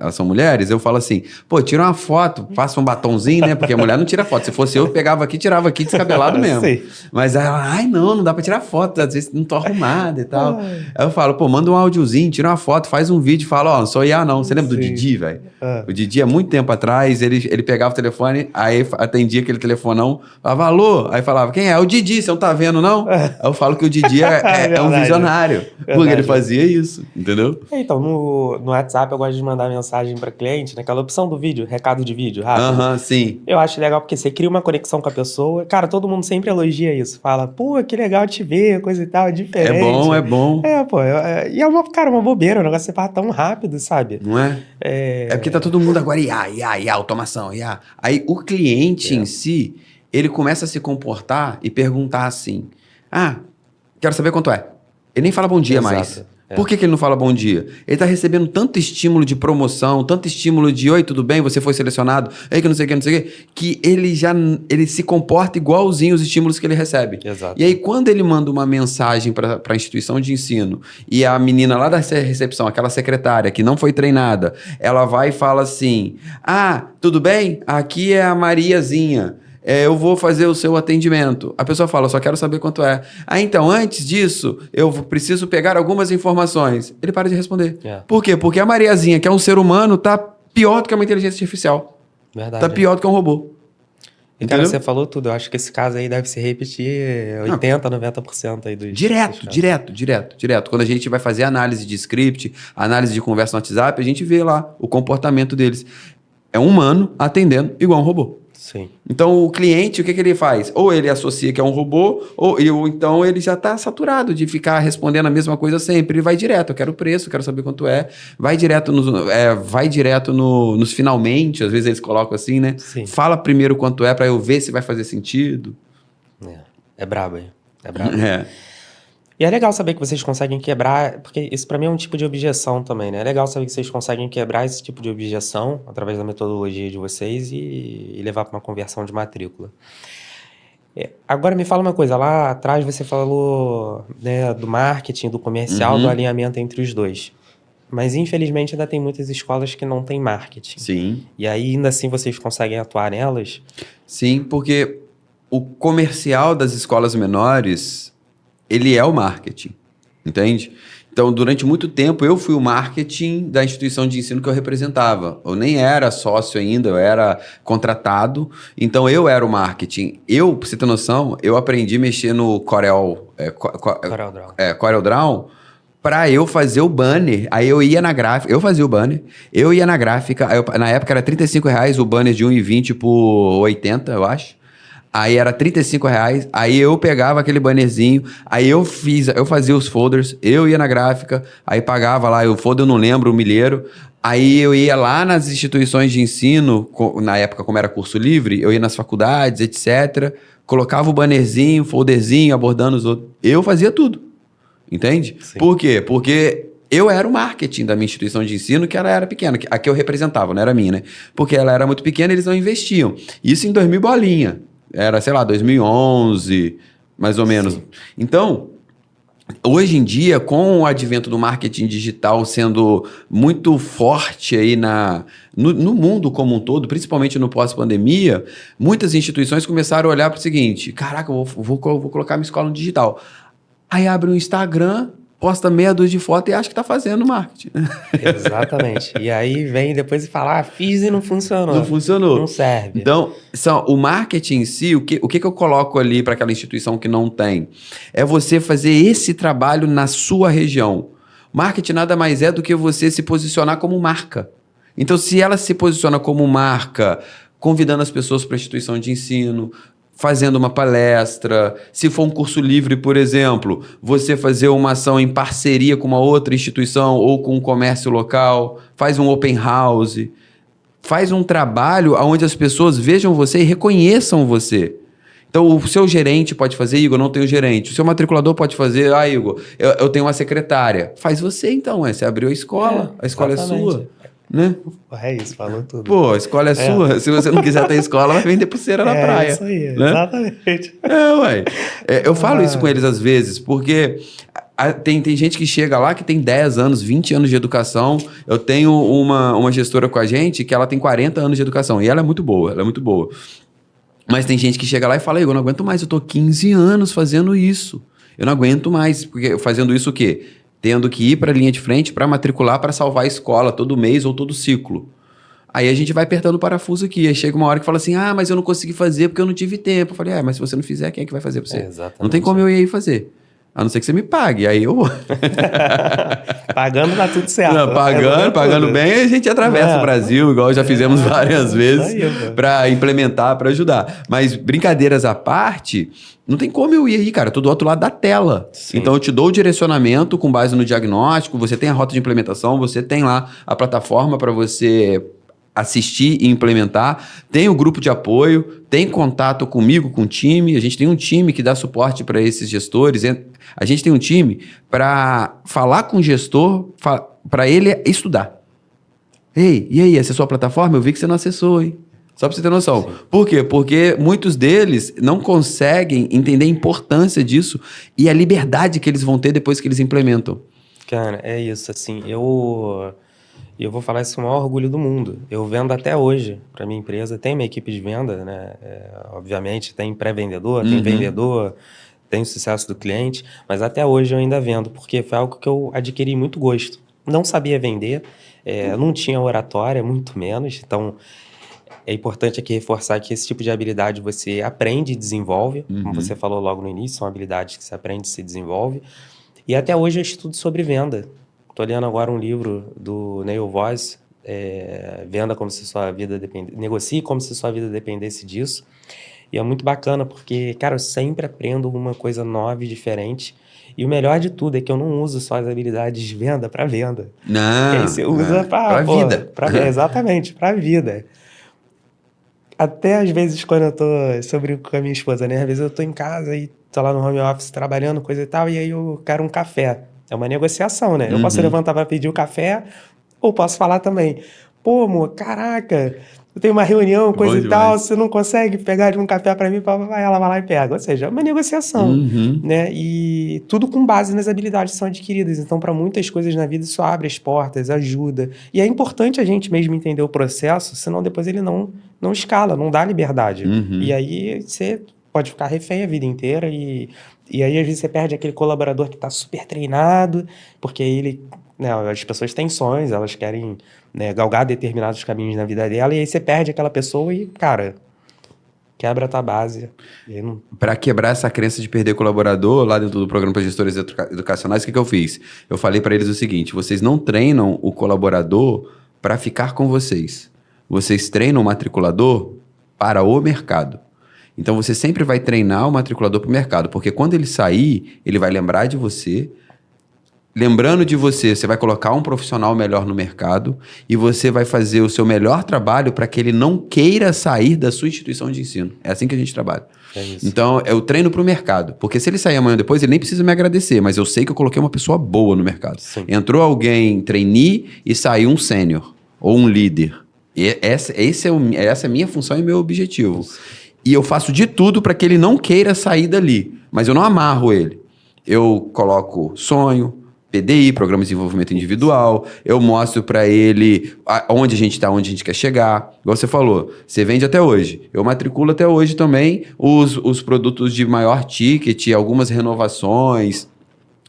elas são mulheres, eu falo assim, pô, tira uma foto, passa um batonzinho, né? Porque a mulher não tira foto. Se fosse eu pegava aqui, tirava aqui descabelado mesmo. Mas aí ela, ai não dá pra tirar foto, às vezes não tô arrumada e tal. Aí eu falo, pô, manda um áudiozinho, tira uma foto, faz um vídeo, fala, ó, não sou IA não. Você lembra do Didi, velho? O Didi, há muito tempo atrás, ele pegava o telefone, aí atendia aquele telefonão, falava, alô? Aí falava, quem é? É o Didi, você não tá vendo não? Aí eu falo que o Didi é um visionário. Porque ele fazia isso, entendeu? Então, no WhatsApp eu gosto de mandar mensagem para cliente, naquela opção do vídeo, recado de vídeo, rápido. Sim. Eu acho legal porque você cria uma conexão com a pessoa. Cara, todo mundo sempre elogia isso. Fala, pô, que legal te ver, coisa e tal, é diferente. É bom. E é uma bobeira, o negócio você passa tão rápido, sabe? Não é? É porque tá todo mundo agora, IA, automação, IA. Aí o cliente em si, ele começa a se comportar e perguntar assim, quero saber quanto é. Ele nem fala bom dia mais. Por que ele não fala bom dia? Ele tá recebendo tanto estímulo de promoção, tanto estímulo de oi, tudo bem, você foi selecionado, ei, que não sei o que, ele se comporta igualzinho os estímulos que ele recebe. Exato. E aí, quando ele manda uma mensagem para a instituição de ensino e a menina lá da recepção, aquela secretária que não foi treinada, ela vai e fala assim, tudo bem? Aqui é a Mariazinha. Eu vou fazer o seu atendimento. A pessoa fala, só quero saber quanto é. Então, antes disso, eu preciso pegar algumas informações. Ele para de responder. Por quê? Porque a Mariazinha, que é um ser humano, tá pior do que uma inteligência artificial. Verdade. Tá pior do que um robô. E, cara, você falou tudo. Eu acho que esse caso aí deve se repetir 80%, 90% aí dos... Direto. Quando a gente vai fazer análise de script, análise de conversa no WhatsApp, a gente vê lá o comportamento deles. É um humano atendendo igual um robô. Sim. Então, o cliente, o que ele faz? Ou ele associa que é um robô, ou então ele já está saturado de ficar respondendo a mesma coisa sempre. Ele vai direto, eu quero o preço, eu quero saber quanto é. Vai direto nos finalmente, às vezes eles colocam assim, né? Sim. Fala primeiro quanto é, para eu ver se vai fazer sentido. É brabo aí. É brabo. E é legal saber que vocês conseguem quebrar, porque isso pra mim é um tipo de objeção também, né? É legal saber que vocês conseguem quebrar esse tipo de objeção através da metodologia de vocês e levar para uma conversão de matrícula. Agora me fala uma coisa, lá atrás você falou, né, do marketing, do comercial, do alinhamento entre os dois. Mas infelizmente ainda tem muitas escolas que não têm marketing. Sim. E aí ainda assim vocês conseguem atuar nelas? Sim, porque o comercial das escolas menores, ele é o marketing, entende? Então, durante muito tempo, eu fui o marketing da instituição de ensino que eu representava. Eu nem era sócio ainda, eu era contratado. Então, eu era o marketing. Pra você ter noção, eu aprendi a mexer no CorelDRAW para eu fazer o banner. Aí eu ia na gráfica, eu fazia o banner, eu ia na gráfica, na época era R$35 o banner de 1,20 por 80, eu acho. Aí era R$35, aí eu pegava aquele bannerzinho, aí eu fazia os folders, eu ia na gráfica, aí pagava lá, o folder eu não lembro, o milheiro, aí eu ia lá nas instituições de ensino, na época como era curso livre, eu ia nas faculdades, etc., colocava o bannerzinho, folderzinho, abordando os outros, eu fazia tudo, entende? Sim. Por quê? Porque eu era o marketing da minha instituição de ensino, que ela era pequena, a que eu representava, não era minha, né? Porque ela era muito pequena, eles não investiam. Isso em 2000 bolinha. Era, sei lá, 2011, mais ou menos. Sim. Então, hoje em dia, com o advento do marketing digital sendo muito forte aí no mundo como um todo, principalmente no pós-pandemia, muitas instituições começaram a olhar para o seguinte: caraca, eu vou colocar minha escola no digital. Aí abre um Instagram, posta meia dúzia de foto e acha que está fazendo marketing. Exatamente. E aí vem depois e fala, fiz e não funcionou. Não funcionou. Não serve. Então, o marketing em si, o que eu coloco ali para aquela instituição que não tem? É você fazer esse trabalho na sua região. Marketing nada mais é do que você se posicionar como marca. Então, se ela se posiciona como marca, convidando as pessoas para a instituição de ensino, fazendo uma palestra, se for um curso livre, por exemplo, você fazer uma ação em parceria com uma outra instituição ou com um comércio local, faz um open house, faz um trabalho onde as pessoas vejam você e reconheçam você. Então, o seu gerente pode fazer, Igor, não tenho gerente. O seu matriculador pode fazer, Igor, eu tenho uma secretária. Faz você então, você abriu a escola é sua. Né? É isso, falou tudo. Pô, a escola é sua. Se você não quiser ter escola, vai vender pulseira na praia. É isso aí, né? Exatamente. Ué. Eu falo isso com eles às vezes, porque tem gente que chega lá que tem 10 anos, 20 anos de educação. Eu tenho uma gestora com a gente que ela tem 40 anos de educação. E ela é muito boa, Mas tem gente que chega lá e fala, eu não aguento mais, eu tô 15 anos fazendo isso. Eu não aguento mais, porque fazendo isso o quê? Tendo que ir para a linha de frente para matricular, para salvar a escola todo mês ou todo ciclo. Aí a gente vai apertando o parafuso aqui. Aí chega uma hora que fala assim, mas eu não consegui fazer porque eu não tive tempo. Eu falei, mas se você não fizer, quem é que vai fazer para você? Exatamente. Não tem como eu ir aí fazer. A não ser que você me pague, aí eu vou. Pagando dá tudo certo. Não, pagando bem, a gente atravessa o Brasil, igual já fizemos várias vezes, para implementar, para ajudar. Mas brincadeiras à parte, não tem como eu ir aí, cara. Eu tô do outro lado da tela. Sim. Então eu te dou o direcionamento com base no diagnóstico, você tem a rota de implementação, você tem lá a plataforma para você assistir e implementar, tem o grupo de apoio, tem contato comigo, com o time, a gente tem um time que dá suporte para esses gestores, a gente tem um time para falar com o gestor, para ele estudar. Ei, e aí, essa é a sua plataforma? Eu vi que você não acessou, hein? Só para você ter noção. Sim. Por quê? Porque muitos deles não conseguem entender a importância disso e a liberdade que eles vão ter depois que eles implementam. Cara, é isso, assim, eu vou falar isso com o maior orgulho do mundo. Eu vendo até hoje para minha empresa, tem uma equipe de venda, né? Obviamente tem pré-vendedor, tem vendedor, tem o sucesso do cliente, mas até hoje eu ainda vendo, porque foi algo que eu adquiri muito gosto. Não sabia vender, não tinha oratória, muito menos, então é importante aqui reforçar que esse tipo de habilidade você aprende e desenvolve, como você falou logo no início, são habilidades que você aprende e se desenvolve, e até hoje eu estudo sobre venda. Estou lendo agora um livro do Neil Voss, Venda como se sua vida dependesse, Negocie como se sua vida dependesse disso. E é muito bacana porque, cara, eu sempre aprendo alguma coisa nova e diferente. E o melhor de tudo é que eu não uso só as habilidades de venda para venda. Não. Aí você usa para vida. Exatamente, para vida. Até às vezes quando eu tô sobre com a minha esposa, né? Às vezes eu tô em casa e tô lá no home office trabalhando, coisa e tal, e aí eu quero um café. É uma negociação, né? Eu posso Uhum. levantar pra pedir o café ou posso falar também. Pô, amor, caraca, eu tenho uma reunião, coisa Bom e tal, demais. você não consegue pegar de um café pra mim? Vai, ela vai lá e pega. Ou seja, é uma negociação, Uhum. né? E tudo com base nas habilidades que são adquiridas. Então, para muitas coisas na vida, isso abre as portas, ajuda. E é importante a gente mesmo entender o processo, senão depois ele não escala, não dá liberdade. E Uhum. aí você pode ficar refém a vida inteira e aí às vezes você perde aquele colaborador que está super treinado, porque ele, né, as pessoas têm sonhos, elas querem, né, galgar determinados caminhos na vida dela, e aí você perde aquela pessoa e, cara, quebra a tua base. E aí não... Para quebrar essa crença de perder colaborador, lá dentro do programa para gestores educacionais, o que eu fiz? Eu falei para eles o seguinte: vocês não treinam o colaborador para ficar com vocês. Vocês treinam o matriculador para o mercado. Então você sempre vai treinar o matriculador para o mercado, porque quando ele sair, ele vai lembrar de você. Lembrando de você, você vai colocar um profissional melhor no mercado e você vai fazer o seu melhor trabalho para que ele não queira sair da sua instituição de ensino. É assim que a gente trabalha. É isso. Então, eu treino para o mercado. Porque se ele sair amanhã ou depois, ele nem precisa me agradecer, mas eu sei que eu coloquei uma pessoa boa no mercado. Sim. Entrou alguém trainee e saiu um sênior ou um líder. E essa é a minha função e meu objetivo. E eu faço de tudo para que ele não queira sair dali. Mas eu não amarro ele. Eu coloco sonho, PDI, Programa de Desenvolvimento Individual, eu mostro para ele onde a gente está, onde a gente quer chegar. Igual você falou, você vende até hoje. Eu matriculo até hoje também os produtos de maior ticket, algumas renovações.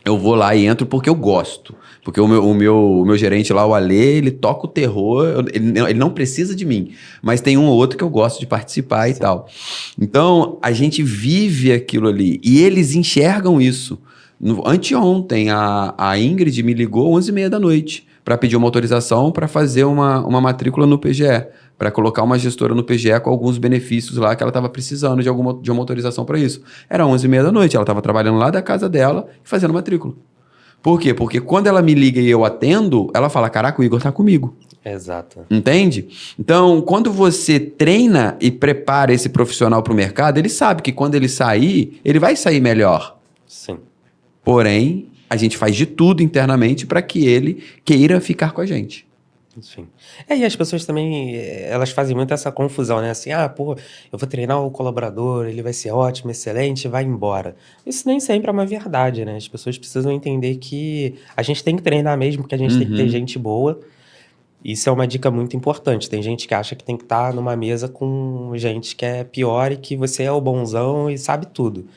Eu vou lá e entro porque eu gosto. Porque o meu gerente lá, o Alê, ele toca o terror, ele não precisa de mim. Mas tem um ou outro que eu gosto de participar e tal. Então, a gente vive aquilo ali. E eles enxergam isso. Anteontem, a Ingrid me ligou 11h30 da noite para pedir uma autorização para fazer uma matrícula no PGE, para colocar uma gestora no PGE com alguns benefícios lá que ela estava precisando de uma autorização para isso. Era 11h30 da noite, ela estava trabalhando lá da casa dela e fazendo matrícula. Por quê? Porque quando ela me liga e eu atendo, ela fala, caraca, o Igor tá comigo. Exato. Entende? Então, quando você treina e prepara esse profissional para o mercado, ele sabe que quando ele sair, ele vai sair melhor. Sim. Porém, a gente faz de tudo internamente para que ele queira ficar com a gente. Enfim. E as pessoas também, elas fazem muito essa confusão, né? Assim, pô, eu vou treinar o colaborador, ele vai ser ótimo, excelente, vai embora. Isso nem sempre é uma verdade, né? As pessoas precisam entender que a gente tem que treinar mesmo, porque a gente tem que ter gente boa. Isso é uma dica muito importante. Tem gente que acha que tem que estar numa mesa com gente que é pior e que você é o bonzão e sabe tudo.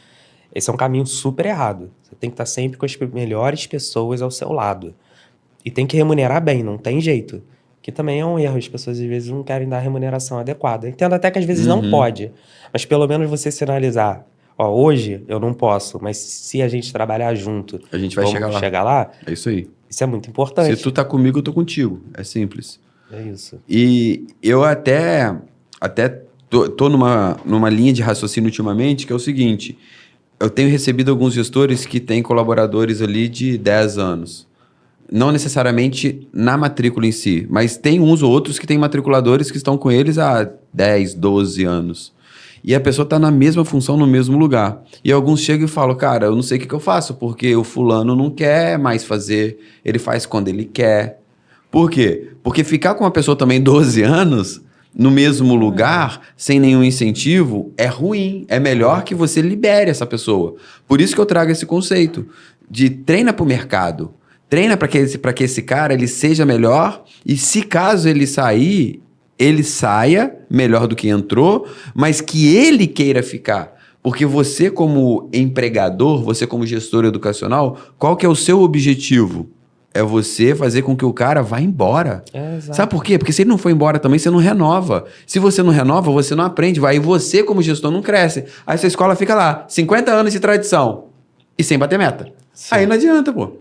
Esse é um caminho super errado. Você tem que estar sempre com as melhores pessoas ao seu lado. E tem que remunerar bem, não tem jeito. Que também é um erro, as pessoas às vezes não querem dar a remuneração adequada. Entendo até que às vezes não pode, mas pelo menos você sinalizar, hoje eu não posso, mas se a gente trabalhar junto, A gente vai chegar lá. É isso aí. Isso é muito importante. Se tu tá comigo, eu tô contigo. É simples. É isso. E eu até tô numa linha de raciocínio ultimamente, que é o seguinte, eu tenho recebido alguns gestores que têm colaboradores ali de 10 anos. Não necessariamente na matrícula em si, mas tem uns ou outros que têm matriculadores que estão com eles há 10, 12 anos. E a pessoa está na mesma função, no mesmo lugar. E alguns chegam e falam, cara, eu não sei o que eu faço, porque o fulano não quer mais fazer, ele faz quando ele quer. Por quê? Porque ficar com uma pessoa também 12 anos, no mesmo lugar, sem nenhum incentivo, é ruim. É melhor que você libere essa pessoa. Por isso que eu trago esse conceito de treina para o mercado. Treina para que esse cara ele seja melhor e se caso ele sair, ele saia melhor do que entrou, mas que ele queira ficar. Porque você como empregador, você como gestor educacional, qual que é o seu objetivo? É você fazer com que o cara vá embora. Exato. Sabe por quê? Porque se ele não for embora também, você não renova. Se você não renova, você não aprende. Aí você como gestor não cresce. Aí sua escola fica lá, 50 anos de tradição e sem bater meta. Sim. Aí não adianta, pô.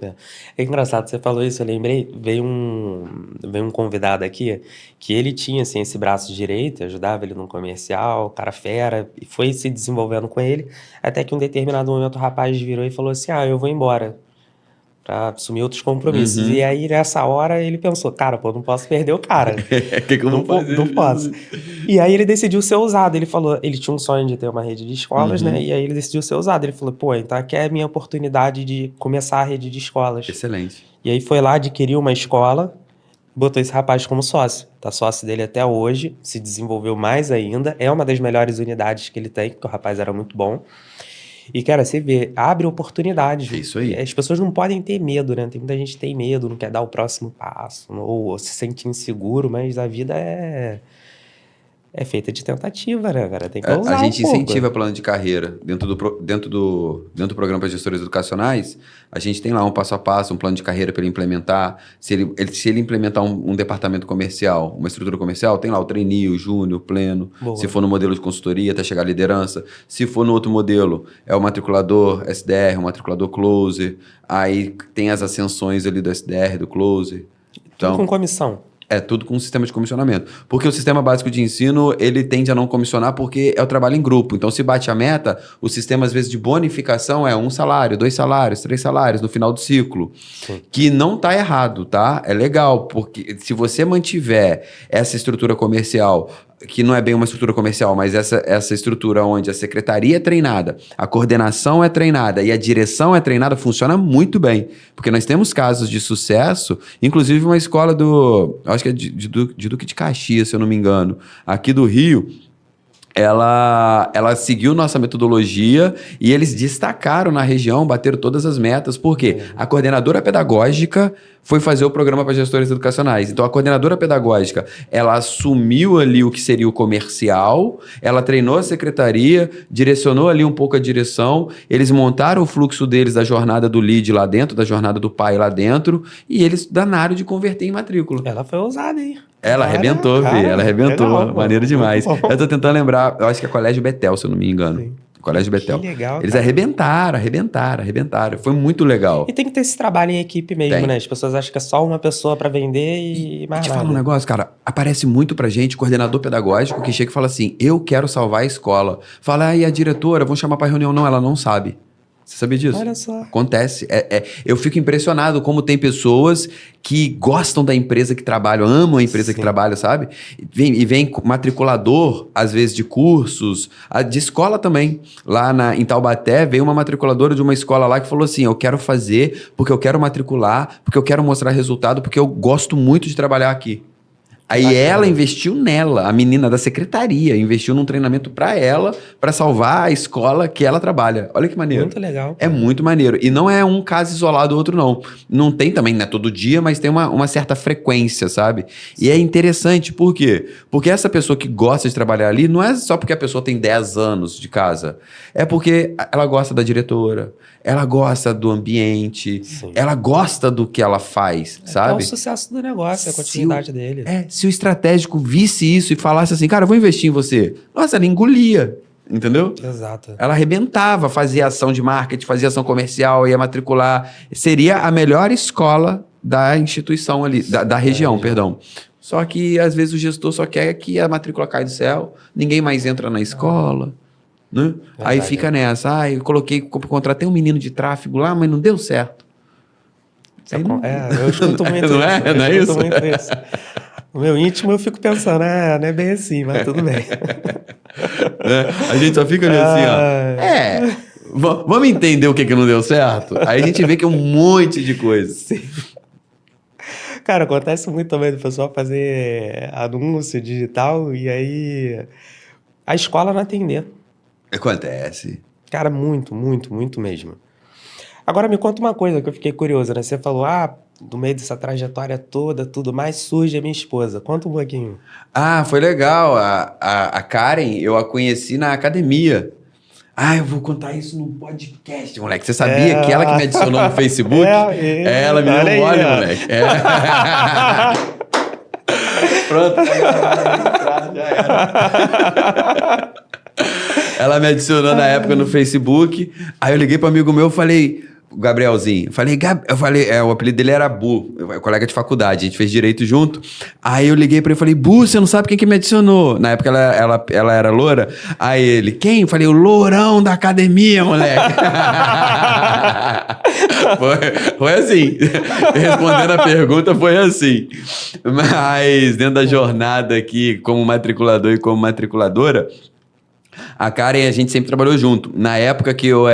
É engraçado, você falou isso, eu lembrei, veio um convidado aqui, que ele tinha, assim, esse braço direito, ajudava ele num comercial, cara fera, e foi se desenvolvendo com ele, até que em um determinado momento o rapaz virou e falou assim, eu vou embora. pra assumir outros compromissos. Uhum. E aí, nessa hora, ele pensou, cara, pô, não posso perder o cara. O que eu Não, vou fazer? não posso. E aí ele decidiu ser ousado. Ele falou, ele tinha um sonho de ter uma rede de escolas, né? E aí ele decidiu ser ousado. Ele falou, pô, então aqui é a minha oportunidade de começar a rede de escolas. Excelente. E aí foi lá, adquiriu uma escola, botou esse rapaz como sócio. Tá sócio dele até hoje, se desenvolveu mais ainda. É uma das melhores unidades que ele tem, porque o rapaz era muito bom. E, cara, você vê, abre oportunidades. É isso aí. As pessoas não podem ter medo, né? Tem muita gente que tem medo, não quer dar o próximo passo, ou se sente inseguro, mas a vida é feita de tentativa, né, cara? Tem que ousar A gente um pouco. incentiva plano de carreira. Dentro do programa para gestores educacionais, a gente tem lá um passo a passo, um plano de carreira para ele implementar. Se ele implementar um departamento comercial, uma estrutura comercial, tem lá o trainee, o júnior, o pleno. Boa. Se for no modelo de consultoria, até chegar à liderança. Se for no outro modelo, é o matriculador SDR, o matriculador closer. Aí tem as ascensões ali do SDR, do closer. Tudo com comissão. É tudo com um sistema de comissionamento. Porque o sistema básico de ensino, ele tende a não comissionar porque é o trabalho em grupo. Então, se bate a meta, o sistema, às vezes, de bonificação é 1 salário, 2 salários, 3 salários no final do ciclo. Sim. Que não tá errado, tá? É legal, porque se você mantiver essa estrutura comercial, que não é bem uma estrutura comercial, mas essa estrutura onde a secretaria é treinada, a coordenação é treinada e a direção é treinada, funciona muito bem. Porque nós temos casos de sucesso, inclusive uma escola acho que é de Duque de Caxias, se eu não me engano, aqui do Rio. Ela seguiu nossa metodologia e eles destacaram na região, bateram todas as metas, porque a coordenadora pedagógica foi fazer o programa para gestores educacionais. Então, a coordenadora pedagógica, ela assumiu ali o que seria o comercial, ela treinou a secretaria, direcionou ali um pouco a direção, eles montaram o fluxo deles da jornada do lead lá dentro, da jornada do pai lá dentro, e eles danaram de converter em matrícula. Ela foi ousada, hein? Ela arrebentou, cara, Vi. Ela arrebentou. legal, Maneiro muito demais. bom. Eu tô tentando lembrar, eu acho que é Colégio Betel, se eu não me engano. Sim. Colégio Betel. Que legal, Eles cara. arrebentaram. Foi muito legal. E tem que ter esse trabalho em equipe mesmo, Tem. né? As pessoas acham que é só uma pessoa pra vender e mais Te nada. falar um negócio, cara. Aparece muito pra gente coordenador pedagógico que chega e fala assim: eu quero salvar a escola. Fala, e a diretora, vão chamar pra reunião. Não, ela não sabe. Você sabia disso? Olha só. Acontece. Eu fico impressionado como tem pessoas que gostam da empresa que trabalham, amam a empresa que trabalha, sabe? Vem matriculador, às vezes, de cursos, de escola também. Lá em Taubaté, veio uma matriculadora de uma escola lá que falou assim: eu quero fazer porque eu quero matricular, porque eu quero mostrar resultado, porque eu gosto muito de trabalhar aqui. Aí Bacana. ela investiu nela, a menina da secretaria, investiu num treinamento pra ela, pra salvar a escola que ela trabalha. Olha que maneiro. Muito legal. É muito maneiro. E não é um caso isolado ou outro, não. Não tem também, né, todo dia, mas tem uma certa frequência, sabe? E é interessante, por quê? Porque essa pessoa que gosta de trabalhar ali, não é só porque a pessoa tem 10 anos de casa. É porque ela gosta da diretora, ela gosta do ambiente, Sim. ela gosta do que ela faz, É sabe? o sucesso do negócio, a continuidade dele. Se o estratégico visse isso e falasse assim, cara, eu vou investir em você. Nossa, ela engolia, entendeu? Exato. Ela arrebentava, fazia ação de marketing, fazia ação comercial, ia matricular. Seria a melhor escola da instituição ali, da região, perdão. Só que, às vezes, o gestor só quer que a matrícula caia do céu, ninguém mais entra na escola, né? Aí fica nessa, eu contratei um menino de tráfego lá, mas não deu certo. Eu escuto muito Não é? isso. Não é Eu isso? escuto muito isso. No meu íntimo eu fico pensando, não é bem assim, mas tudo bem. A gente só fica ali assim, ó. Vamos entender o que não deu certo? Aí a gente vê que é um monte de coisa. Sim. Cara, acontece muito também do pessoal fazer anúncio digital e aí a escola não atender. Acontece. Cara, muito, muito, muito mesmo. Agora me conta uma coisa que eu fiquei curioso, né? Você falou, no meio dessa trajetória toda, tudo mais, surge a minha esposa. Conta um pouquinho. Foi legal. A Karen, eu a conheci na academia. Eu vou contar isso num podcast, moleque. Você sabia que ela que me adicionou no Facebook? Ela me deu mole, moleque. Pronto. Já era. Ela me adicionou na época no Facebook. Aí eu liguei para um amigo meu e falei... O Gabrielzinho. Eu falei, o apelido dele era Bu, colega de faculdade, a gente fez direito junto. Aí eu liguei pra ele e falei, Bu, você não sabe quem que me adicionou? Na época ela era loura. Aí ele, quem? Eu falei, o lourão da academia, moleque. Foi assim. Respondendo a pergunta, foi assim. Mas dentro da jornada aqui, como matriculador e como matriculadora, a Karen, a gente sempre trabalhou junto. Na época que eu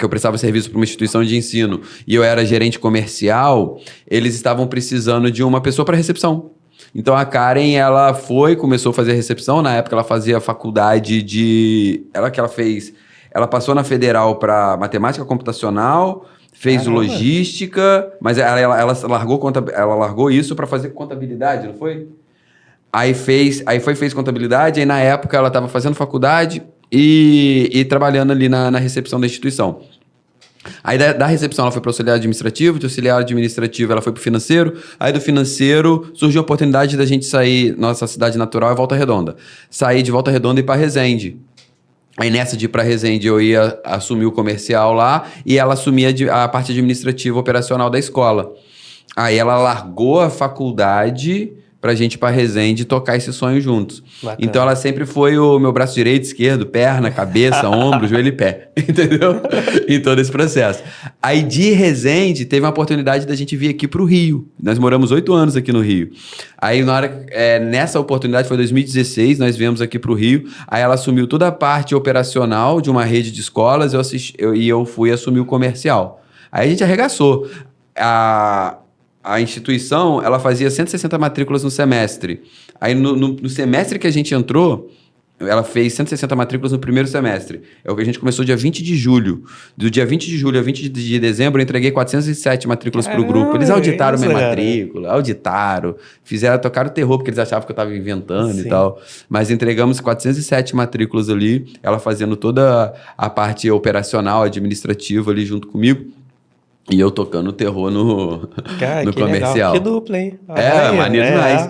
prestava serviço para uma instituição de ensino e eu era gerente comercial, eles estavam precisando de uma pessoa para recepção. Então a Karen, começou a fazer a recepção. Na época ela fazia faculdade ela passou na Federal para matemática computacional, fez logística, mas ela largou isso para fazer contabilidade, não foi? Aí fez contabilidade, aí na época ela estava fazendo faculdade e trabalhando ali na recepção da instituição. Aí da recepção ela foi para auxiliar administrativo, de auxiliar administrativo ela foi para o financeiro, aí do financeiro surgiu a oportunidade da gente sair, nossa cidade natural é Volta Redonda, sair de Volta Redonda e ir para Resende. Aí nessa de ir para Resende eu ia assumir o comercial lá e ela assumia a parte administrativa operacional da escola. Aí ela largou a faculdade pra gente ir pra Resende e tocar esse sonho juntos. Bacana. Então ela sempre foi o meu braço direito, esquerdo, perna, cabeça, ombro, joelho e pé. Entendeu? Em todo esse processo. Aí de Resende teve uma oportunidade da gente vir aqui pro Rio. Nós moramos 8 anos aqui no Rio. Aí nessa oportunidade, foi 2016, nós viemos aqui pro Rio. Aí ela assumiu toda a parte operacional de uma rede de escolas e eu fui assumir o comercial. Aí a gente arregaçou. A instituição, ela fazia 160 matrículas no semestre. Aí, no semestre que a gente entrou, ela fez 160 matrículas no primeiro semestre. A gente começou dia 20 de julho. Do dia 20 de julho a 20 de dezembro, eu entreguei 407 matrículas para o grupo. Eles auditaram minha matrícula, tocaram terror, porque eles achavam que eu estava inventando e tal. Mas entregamos 407 matrículas ali, ela fazendo toda a parte operacional, administrativa ali junto comigo. E eu tocando terror no comercial. Legal. Que dupla, hein? Maneiro demais.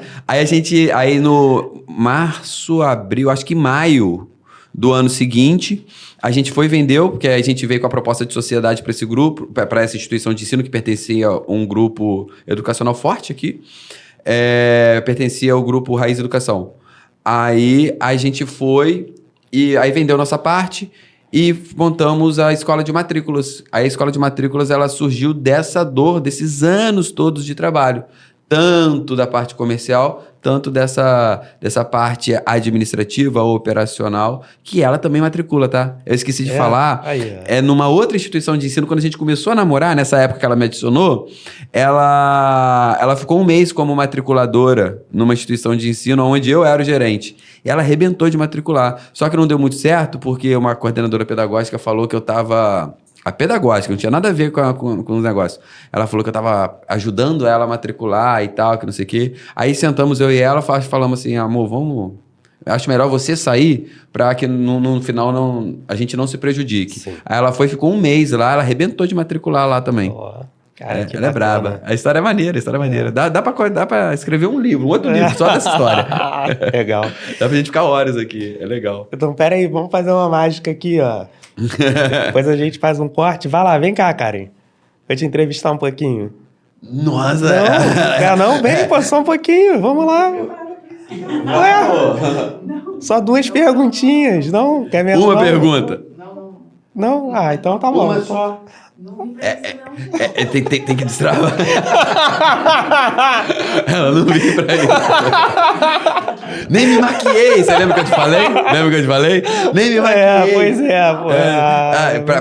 Aí no março, abril, acho que maio do ano seguinte, a gente vendeu, porque a gente veio com a proposta de sociedade para esse grupo, para essa instituição de ensino que pertencia a um grupo educacional forte aqui, pertencia ao grupo Raiz Educação. Aí a gente aí vendeu nossa parte e montamos a escola de matrículas. A escola de matrículas ela surgiu dessa dor, desses anos todos de trabalho. Tanto da parte comercial, tanto dessa parte administrativa ou operacional, que ela também matricula, tá? Eu esqueci de falar. Numa outra instituição de ensino, quando a gente começou a namorar, nessa época que ela me adicionou, ela ficou um mês como matriculadora numa instituição de ensino onde eu era o gerente. E ela arrebentou de matricular. Só que não deu muito certo, porque uma coordenadora pedagógica falou que eu estava... A pedagógica, não tinha nada a ver com os negócios. Ela falou que eu estava ajudando ela a matricular e tal, que não sei o quê. Aí sentamos eu e ela, falamos assim, amor, vamos... Acho melhor você sair para que no final a gente não se prejudique. Sim. Aí ela ficou um mês lá, ela arrebentou de matricular lá também. Cara, ela é braba. A história é maneira, Dá pra escrever um outro livro só dessa história. Legal. Dá pra gente ficar horas aqui, é legal. Então, pera aí, vamos fazer uma mágica aqui, ó. Depois a gente faz um corte. Vai lá, vem cá, Karen. Vou te entrevistar um pouquinho. Nossa! Não, vem, pô, só um pouquinho. Vamos lá. Só 2 perguntinhas, não? Quer mesmo? Uma pergunta. Não? Ah, então tá bom. Uma só. Tem que destravar. Ela não veio pra isso. Nem me maquiei. Você lembra que eu te falei? Nem me maquiei. Pois é, pô.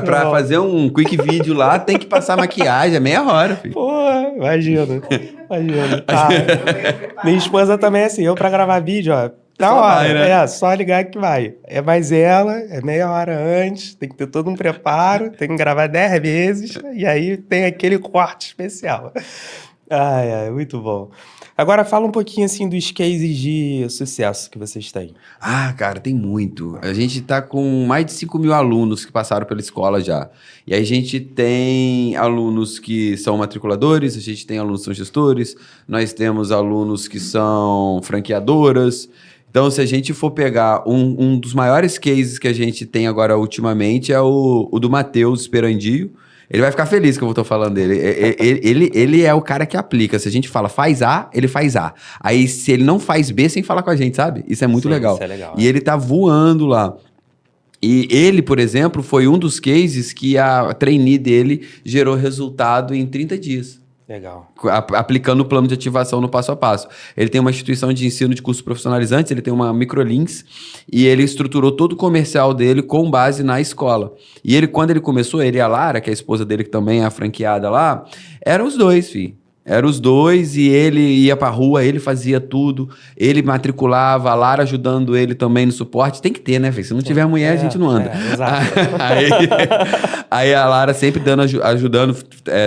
Pra fazer um quick vídeo lá, tem que passar maquiagem, é meia hora, filho. Pô, imagina. Tá. Minha esposa também é assim, eu pra gravar vídeo, ó. Na hora, né? Só ligar que vai. Mas ela é meia hora antes, tem que ter todo um preparo, tem que gravar 10 vezes, e aí tem aquele corte especial. Muito bom. Agora fala um pouquinho assim dos cases de sucesso que vocês têm. Cara, tem muito. A gente tá com mais de 5 mil alunos que passaram pela escola já. E aí a gente tem alunos que são matriculadores, a gente tem alunos que são gestores, nós temos alunos que são franqueadoras. Então, se a gente for pegar um dos maiores cases que a gente tem agora ultimamente é o do Matheus Esperandio, Ele vai ficar feliz que eu tô falando dele. Ele é o cara que aplica. Se a gente fala faz A, ele faz A. Aí se ele não faz B, sem falar com a gente, sabe? Isso é muito Sim, legal. isso é legal, E ele tá voando lá. E ele, por exemplo, foi um dos cases que a trainee dele gerou resultado em 30 dias. Legal. Aplicando o plano de ativação no passo a passo. Ele tem uma instituição de ensino de cursos profissionalizantes, ele tem uma Microlinks, e ele estruturou todo o comercial dele com base na escola. E ele, quando ele começou, ele e a Lara, que é a esposa dele, que também é a franqueada lá, eram os dois, filho. Eram os dois e ele ia pra rua, ele fazia tudo, ele matriculava, a Lara ajudando ele também no suporte. Tem que ter, né, filho? Se não tiver mulher, a gente não anda. Exato. Aí a Lara sempre ajudando,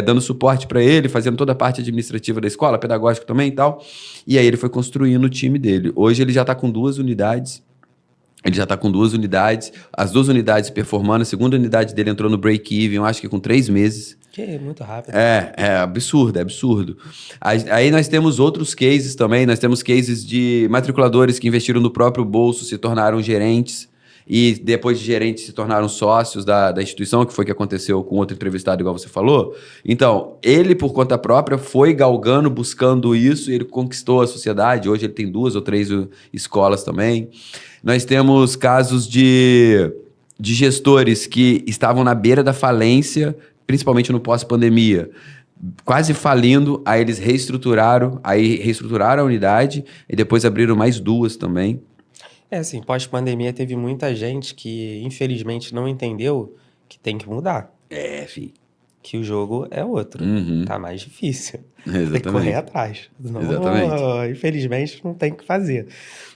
dando suporte para ele, fazendo toda a parte administrativa da escola, pedagógico também e tal. E aí ele foi construindo o time dele. Hoje ele já tá com 2 unidades. As 2 unidades performando. A segunda unidade dele entrou no break-even, eu acho que com 3 meses. Que é muito rápido. É absurdo. Aí nós temos outros cases também. Nós temos cases de matriculadores que investiram no próprio bolso, se tornaram gerentes. E depois de gerentes se tornaram sócios da instituição, que foi o que aconteceu com outro entrevistado, igual você falou. Então, ele, por conta própria, foi galgando, buscando isso, e ele conquistou a sociedade. Hoje ele tem 2 ou 3 escolas também. Nós temos casos de gestores que estavam na beira da falência, principalmente no pós-pandemia, quase falindo, aí eles reestruturaram a unidade e depois abriram mais 2 também. Assim, pós-pandemia teve muita gente que, infelizmente, não entendeu que tem que mudar. Fi. Que o jogo é outro. Uhum. Tá mais difícil. Exatamente. Tem que correr atrás. Não, Exatamente. Infelizmente, não tem o que fazer.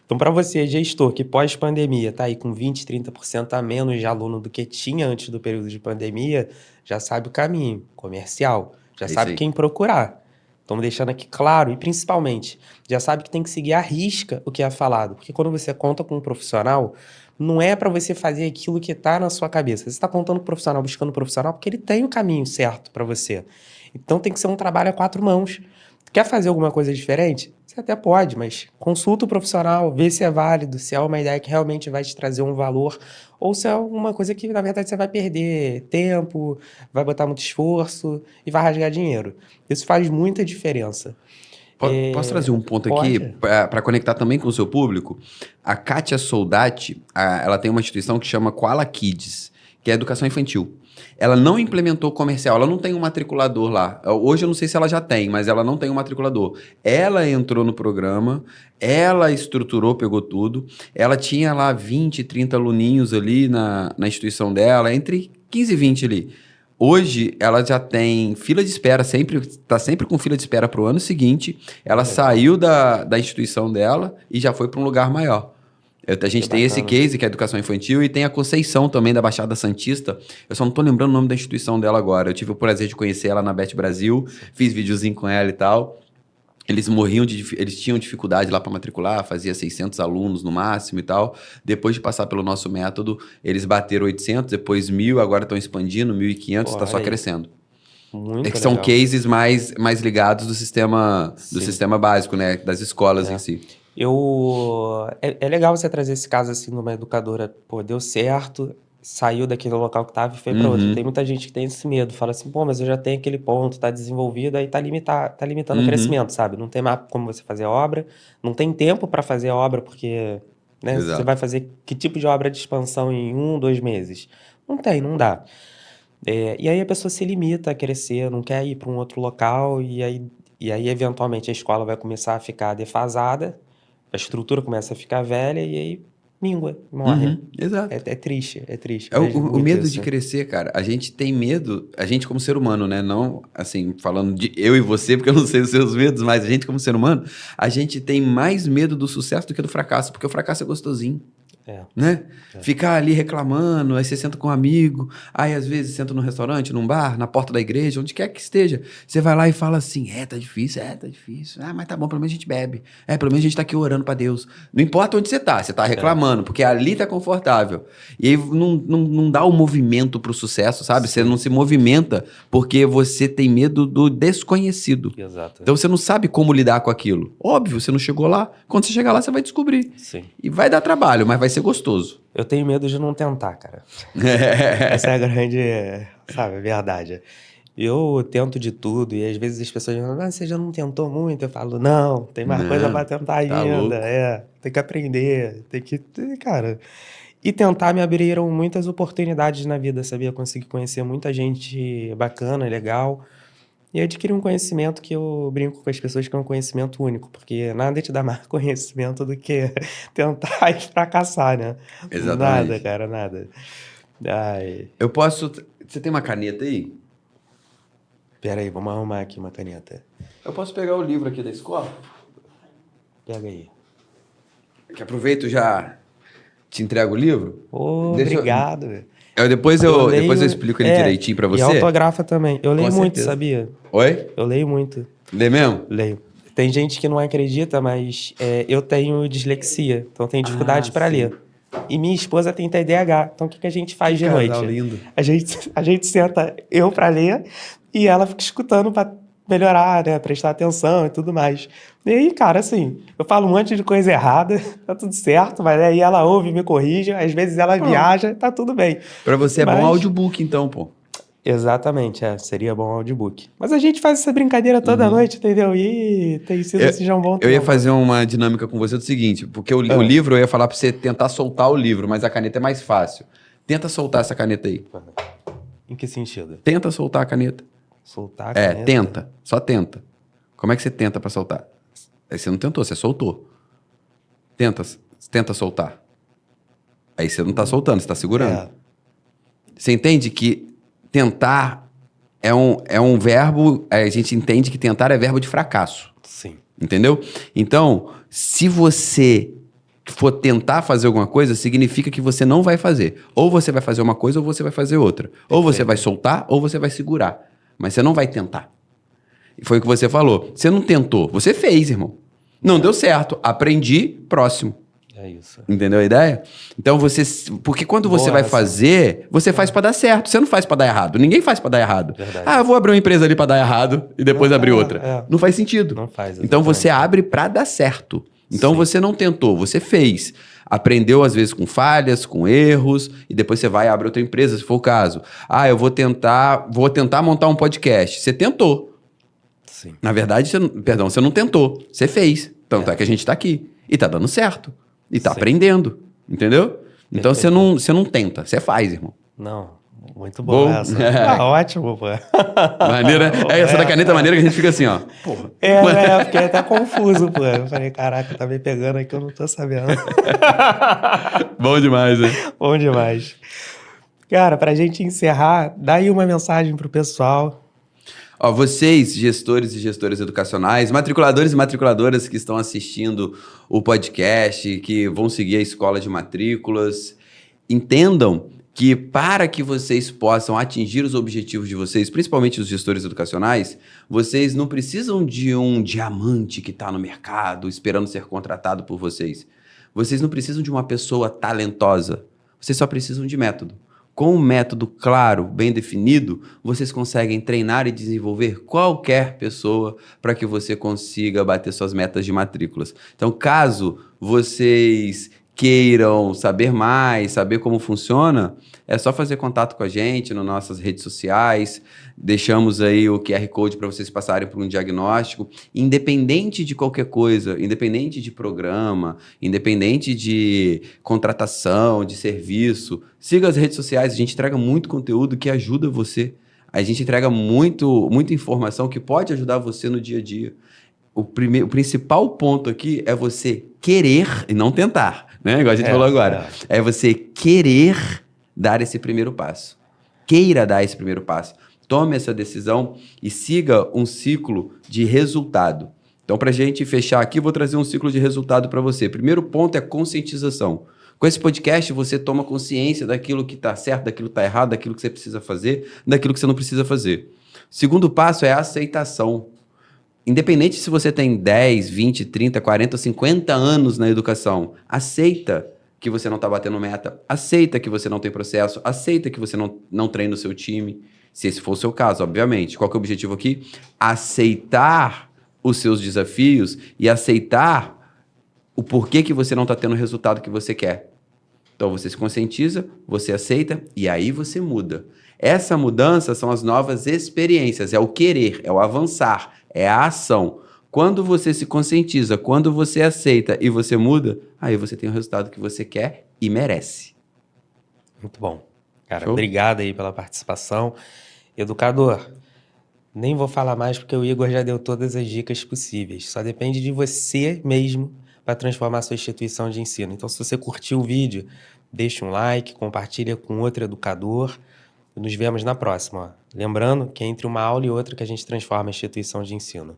Então, para você, gestor, que pós-pandemia tá aí com 20%, 30% a menos de aluno do que tinha antes do período de pandemia, já sabe o caminho comercial, já sabe quem procurar. Estamos deixando aqui claro e, principalmente, já sabe que tem que seguir à risca o que é falado. Porque quando você conta com um profissional, não é para você fazer aquilo que está na sua cabeça. Você está contando com o profissional, buscando o profissional, porque ele tem o caminho certo para você. Então, tem que ser um trabalho a 4 mãos. Quer fazer alguma coisa diferente? Você até pode, mas consulta o profissional, vê se é válido, se é uma ideia que realmente vai te trazer um valor, ou se é uma coisa que, na verdade, você vai perder tempo, vai botar muito esforço e vai rasgar dinheiro. Isso faz muita diferença. Posso trazer um ponto aqui para conectar também com o seu público? A Kátia Soldati, ela tem uma instituição que chama Koala Kids, que é educação infantil. Ela não implementou comercial, ela não tem um matriculador lá. Hoje eu não sei se ela já tem, mas ela não tem um matriculador. Ela entrou no programa, ela estruturou, pegou tudo. Ela tinha lá 20, 30 aluninhos ali na instituição dela, entre 15 e 20 ali. Hoje ela já tem fila de espera, está sempre com fila de espera para o ano seguinte. Ela saiu da instituição dela e já foi para um lugar maior. A gente tem esse case, que é a educação infantil, e tem a Conceição também, da Baixada Santista. Eu só não tô lembrando o nome da instituição dela agora. Eu tive o prazer de conhecer ela na Bet Brasil, fiz videozinho com ela e tal. Eles tinham dificuldade lá para matricular, fazia 600 alunos no máximo e tal. Depois de passar pelo nosso método, eles bateram 800, depois 1.000, agora estão expandindo, 1.500, está só crescendo. Muito que são cases mais ligados do sistema básico, né? Das escolas em si. É legal você trazer esse caso assim de uma educadora, pô, deu certo, saiu daquele local que tava e foi para outro. Tem muita gente que tem esse medo, fala assim, pô, mas eu já tenho aquele ponto, tá desenvolvido, aí tá limitando o crescimento, sabe? Não tem mapa como você fazer a obra, não tem tempo para fazer a obra, porque né, você vai fazer que tipo de obra de expansão em 1, 2 meses? Não dá. E aí a pessoa se limita a crescer, não quer ir para um outro local, e aí eventualmente a escola vai começar a ficar defasada, a estrutura começa a ficar velha e aí mingua, morre. Exato. É triste. O medo de crescer, cara. A gente tem medo, a gente como ser humano, né? Não, assim, falando de eu e você, porque eu não sei os seus medos, mas a gente como ser humano, a gente tem mais medo do sucesso do que do fracasso, porque o fracasso é gostosinho. Né? Ficar ali reclamando, aí você senta com um amigo, aí às vezes senta num restaurante, num bar, na porta da igreja, onde quer que esteja, você vai lá e fala assim, tá difícil, mas tá bom, pelo menos a gente bebe, pelo menos a gente tá aqui orando pra Deus, não importa onde você tá reclamando, porque ali tá confortável, e aí não dá o movimento pro sucesso, sabe? Você não se movimenta porque você tem medo do desconhecido. Exato. Então você não sabe como lidar com aquilo, óbvio, você não chegou lá, quando você chegar lá você vai descobrir. Sim. E vai dar trabalho, mas vai ser gostoso. Eu tenho medo de não tentar, cara. Essa é sabe? É verdade. Eu tento de tudo e às vezes as pessoas falam, você já não tentou muito? Eu falo, não, tem mais coisa pra Não, tentar tá ainda. louco. Tem que aprender, tem que, cara. E tentar me abriram muitas oportunidades na vida, sabia? Consegui conhecer muita gente bacana, legal. E adquirir um conhecimento que eu brinco com as pessoas que é um conhecimento único, porque nada te dá mais conhecimento do que tentar e fracassar, né? Nada, Exatamente. cara, nada. Ai, Eu posso. Você tem uma caneta aí? pera aí, vamos arrumar aqui uma caneta. Eu posso pegar o livro aqui da escola? Pega aí. Que aproveito já te entrego o livro. Deixa eu. Obrigado. Depois Eu depois eu leio, explico ele direitinho pra e você. autografa também. Eu Com leio muito, certeza. sabia? Oi? Eu leio muito. Lê mesmo? Leio. Tem gente que não acredita, mas eu tenho dislexia, então tenho dificuldade para Sim. ler. E minha esposa tem TDAH, então o que a gente faz Que de casal noite? lindo. A gente senta eu para ler e ela fica escutando para melhorar, né, prestar atenção e tudo mais. E aí, cara, assim, eu falo um monte de coisa errada, tá tudo certo, mas aí ela ouve, me corrige, às vezes ela Pronto. viaja, tá tudo bem. Pra você é bom Mas audiobook, então, pô. exatamente, seria bom audiobook. Mas a gente faz essa brincadeira toda noite, entendeu? E tem sido assim já um bom Eu ia tempo. fazer uma dinâmica com você do seguinte, porque o Ah. livro eu ia falar pra você tentar soltar o livro, mas a caneta é mais fácil. Tenta soltar essa caneta aí. Em que sentido? Tenta soltar a caneta. Soltar a caneta? Tenta. Só tenta. Como é que você tenta pra soltar? Aí você não tentou, você soltou. Tenta soltar. Aí você não tá soltando, você tá segurando. É, Você entende que tentar é um verbo, a gente entende que tentar é verbo de fracasso. sim. Entendeu? Então, se você for tentar fazer alguma coisa, significa que você não vai fazer. Ou você vai fazer uma coisa ou você vai fazer outra. Ou você vai soltar ou você vai segurar. Mas você não vai tentar. E foi o que você falou. Você não tentou, você fez, irmão. Não deu certo. Aprendi, próximo. É isso. Entendeu a ideia? Então porque quando você Boa vai essa. fazer, você faz pra dar certo. Você não faz pra dar errado. Ninguém faz pra dar errado. Verdade. Eu vou abrir uma empresa ali pra dar errado e depois abrir outra. É. Não faz sentido. Não faz, Então você exatamente. abre pra dar certo. Então Sim. você não tentou, você fez. Aprendeu às vezes com falhas, com erros, e depois você vai e abre outra empresa, se for o caso. Eu vou tentar montar um podcast. Você tentou. Sim. Na verdade, você não tentou, você fez. Tanto é que a gente tá aqui. E tá dando certo. E tá Sim. aprendendo. Entendeu? Então você não tenta, você faz, irmão. Não, muito bom Bom. essa. Ótimo, pô. Maneira. Essa da caneta maneira que a gente fica assim, ó. Porra. Eu fiquei até confuso, pô. Eu falei, caraca, tá me pegando aqui, eu não tô sabendo. Bom demais, hein? Bom demais. Cara, pra gente encerrar, dá aí uma mensagem pro pessoal. Ó, vocês, gestores e gestoras educacionais, matriculadores e matriculadoras que estão assistindo o podcast, que vão seguir a escola de matrículas, entendam que para que vocês possam atingir os objetivos de vocês, principalmente os gestores educacionais, vocês não precisam de um diamante que está no mercado esperando ser contratado por vocês. Vocês não precisam de uma pessoa talentosa. Vocês só precisam de método. Com um método claro, bem definido, vocês conseguem treinar e desenvolver qualquer pessoa para que você consiga bater suas metas de matrículas. Então, caso vocês queiram saber mais, saber como funciona, é só fazer contato com a gente nas nossas redes sociais. Deixamos aí o QR Code para vocês passarem por um diagnóstico. Independente de qualquer coisa, independente de programa, independente de contratação, de serviço, siga as redes sociais. A gente entrega muito conteúdo que ajuda você. A gente entrega muita informação que pode ajudar você no dia a dia. O principal ponto aqui é você querer e não tentar, né? Igual a gente falou agora. É você querer dar esse primeiro passo. Queira dar esse primeiro passo. Tome essa decisão e siga um ciclo de resultado. Então, para a gente fechar aqui, vou trazer um ciclo de resultado para você. Primeiro ponto é conscientização. Com esse podcast, você toma consciência daquilo que está certo, daquilo que está errado, daquilo que você precisa fazer, daquilo que você não precisa fazer. Segundo passo é a aceitação. Independente se você tem 10, 20, 30, 40, 50 anos na educação, aceita que você não está batendo meta, aceita que você não tem processo, aceita que você não treina o seu time, se esse for o seu caso, obviamente. Qual que é o objetivo aqui? Aceitar os seus desafios e aceitar o porquê que você não está tendo o resultado que você quer. Então você se conscientiza, você aceita e aí você muda. Essa mudança são as novas experiências, é o querer, é o avançar, é a ação. Quando você se conscientiza, quando você aceita e você muda, aí você tem o resultado que você quer e merece. Muito bom. Cara, Show? obrigado aí pela participação. Educador, nem vou falar mais porque o Igor já deu todas as dicas possíveis. Só depende de você mesmo para transformar a sua instituição de ensino. Então, se você curtiu o vídeo, deixa um like, compartilha com outro educador. Nos vemos na próxima. Ó. Lembrando que é entre uma aula e outra que a gente transforma a instituição de ensino.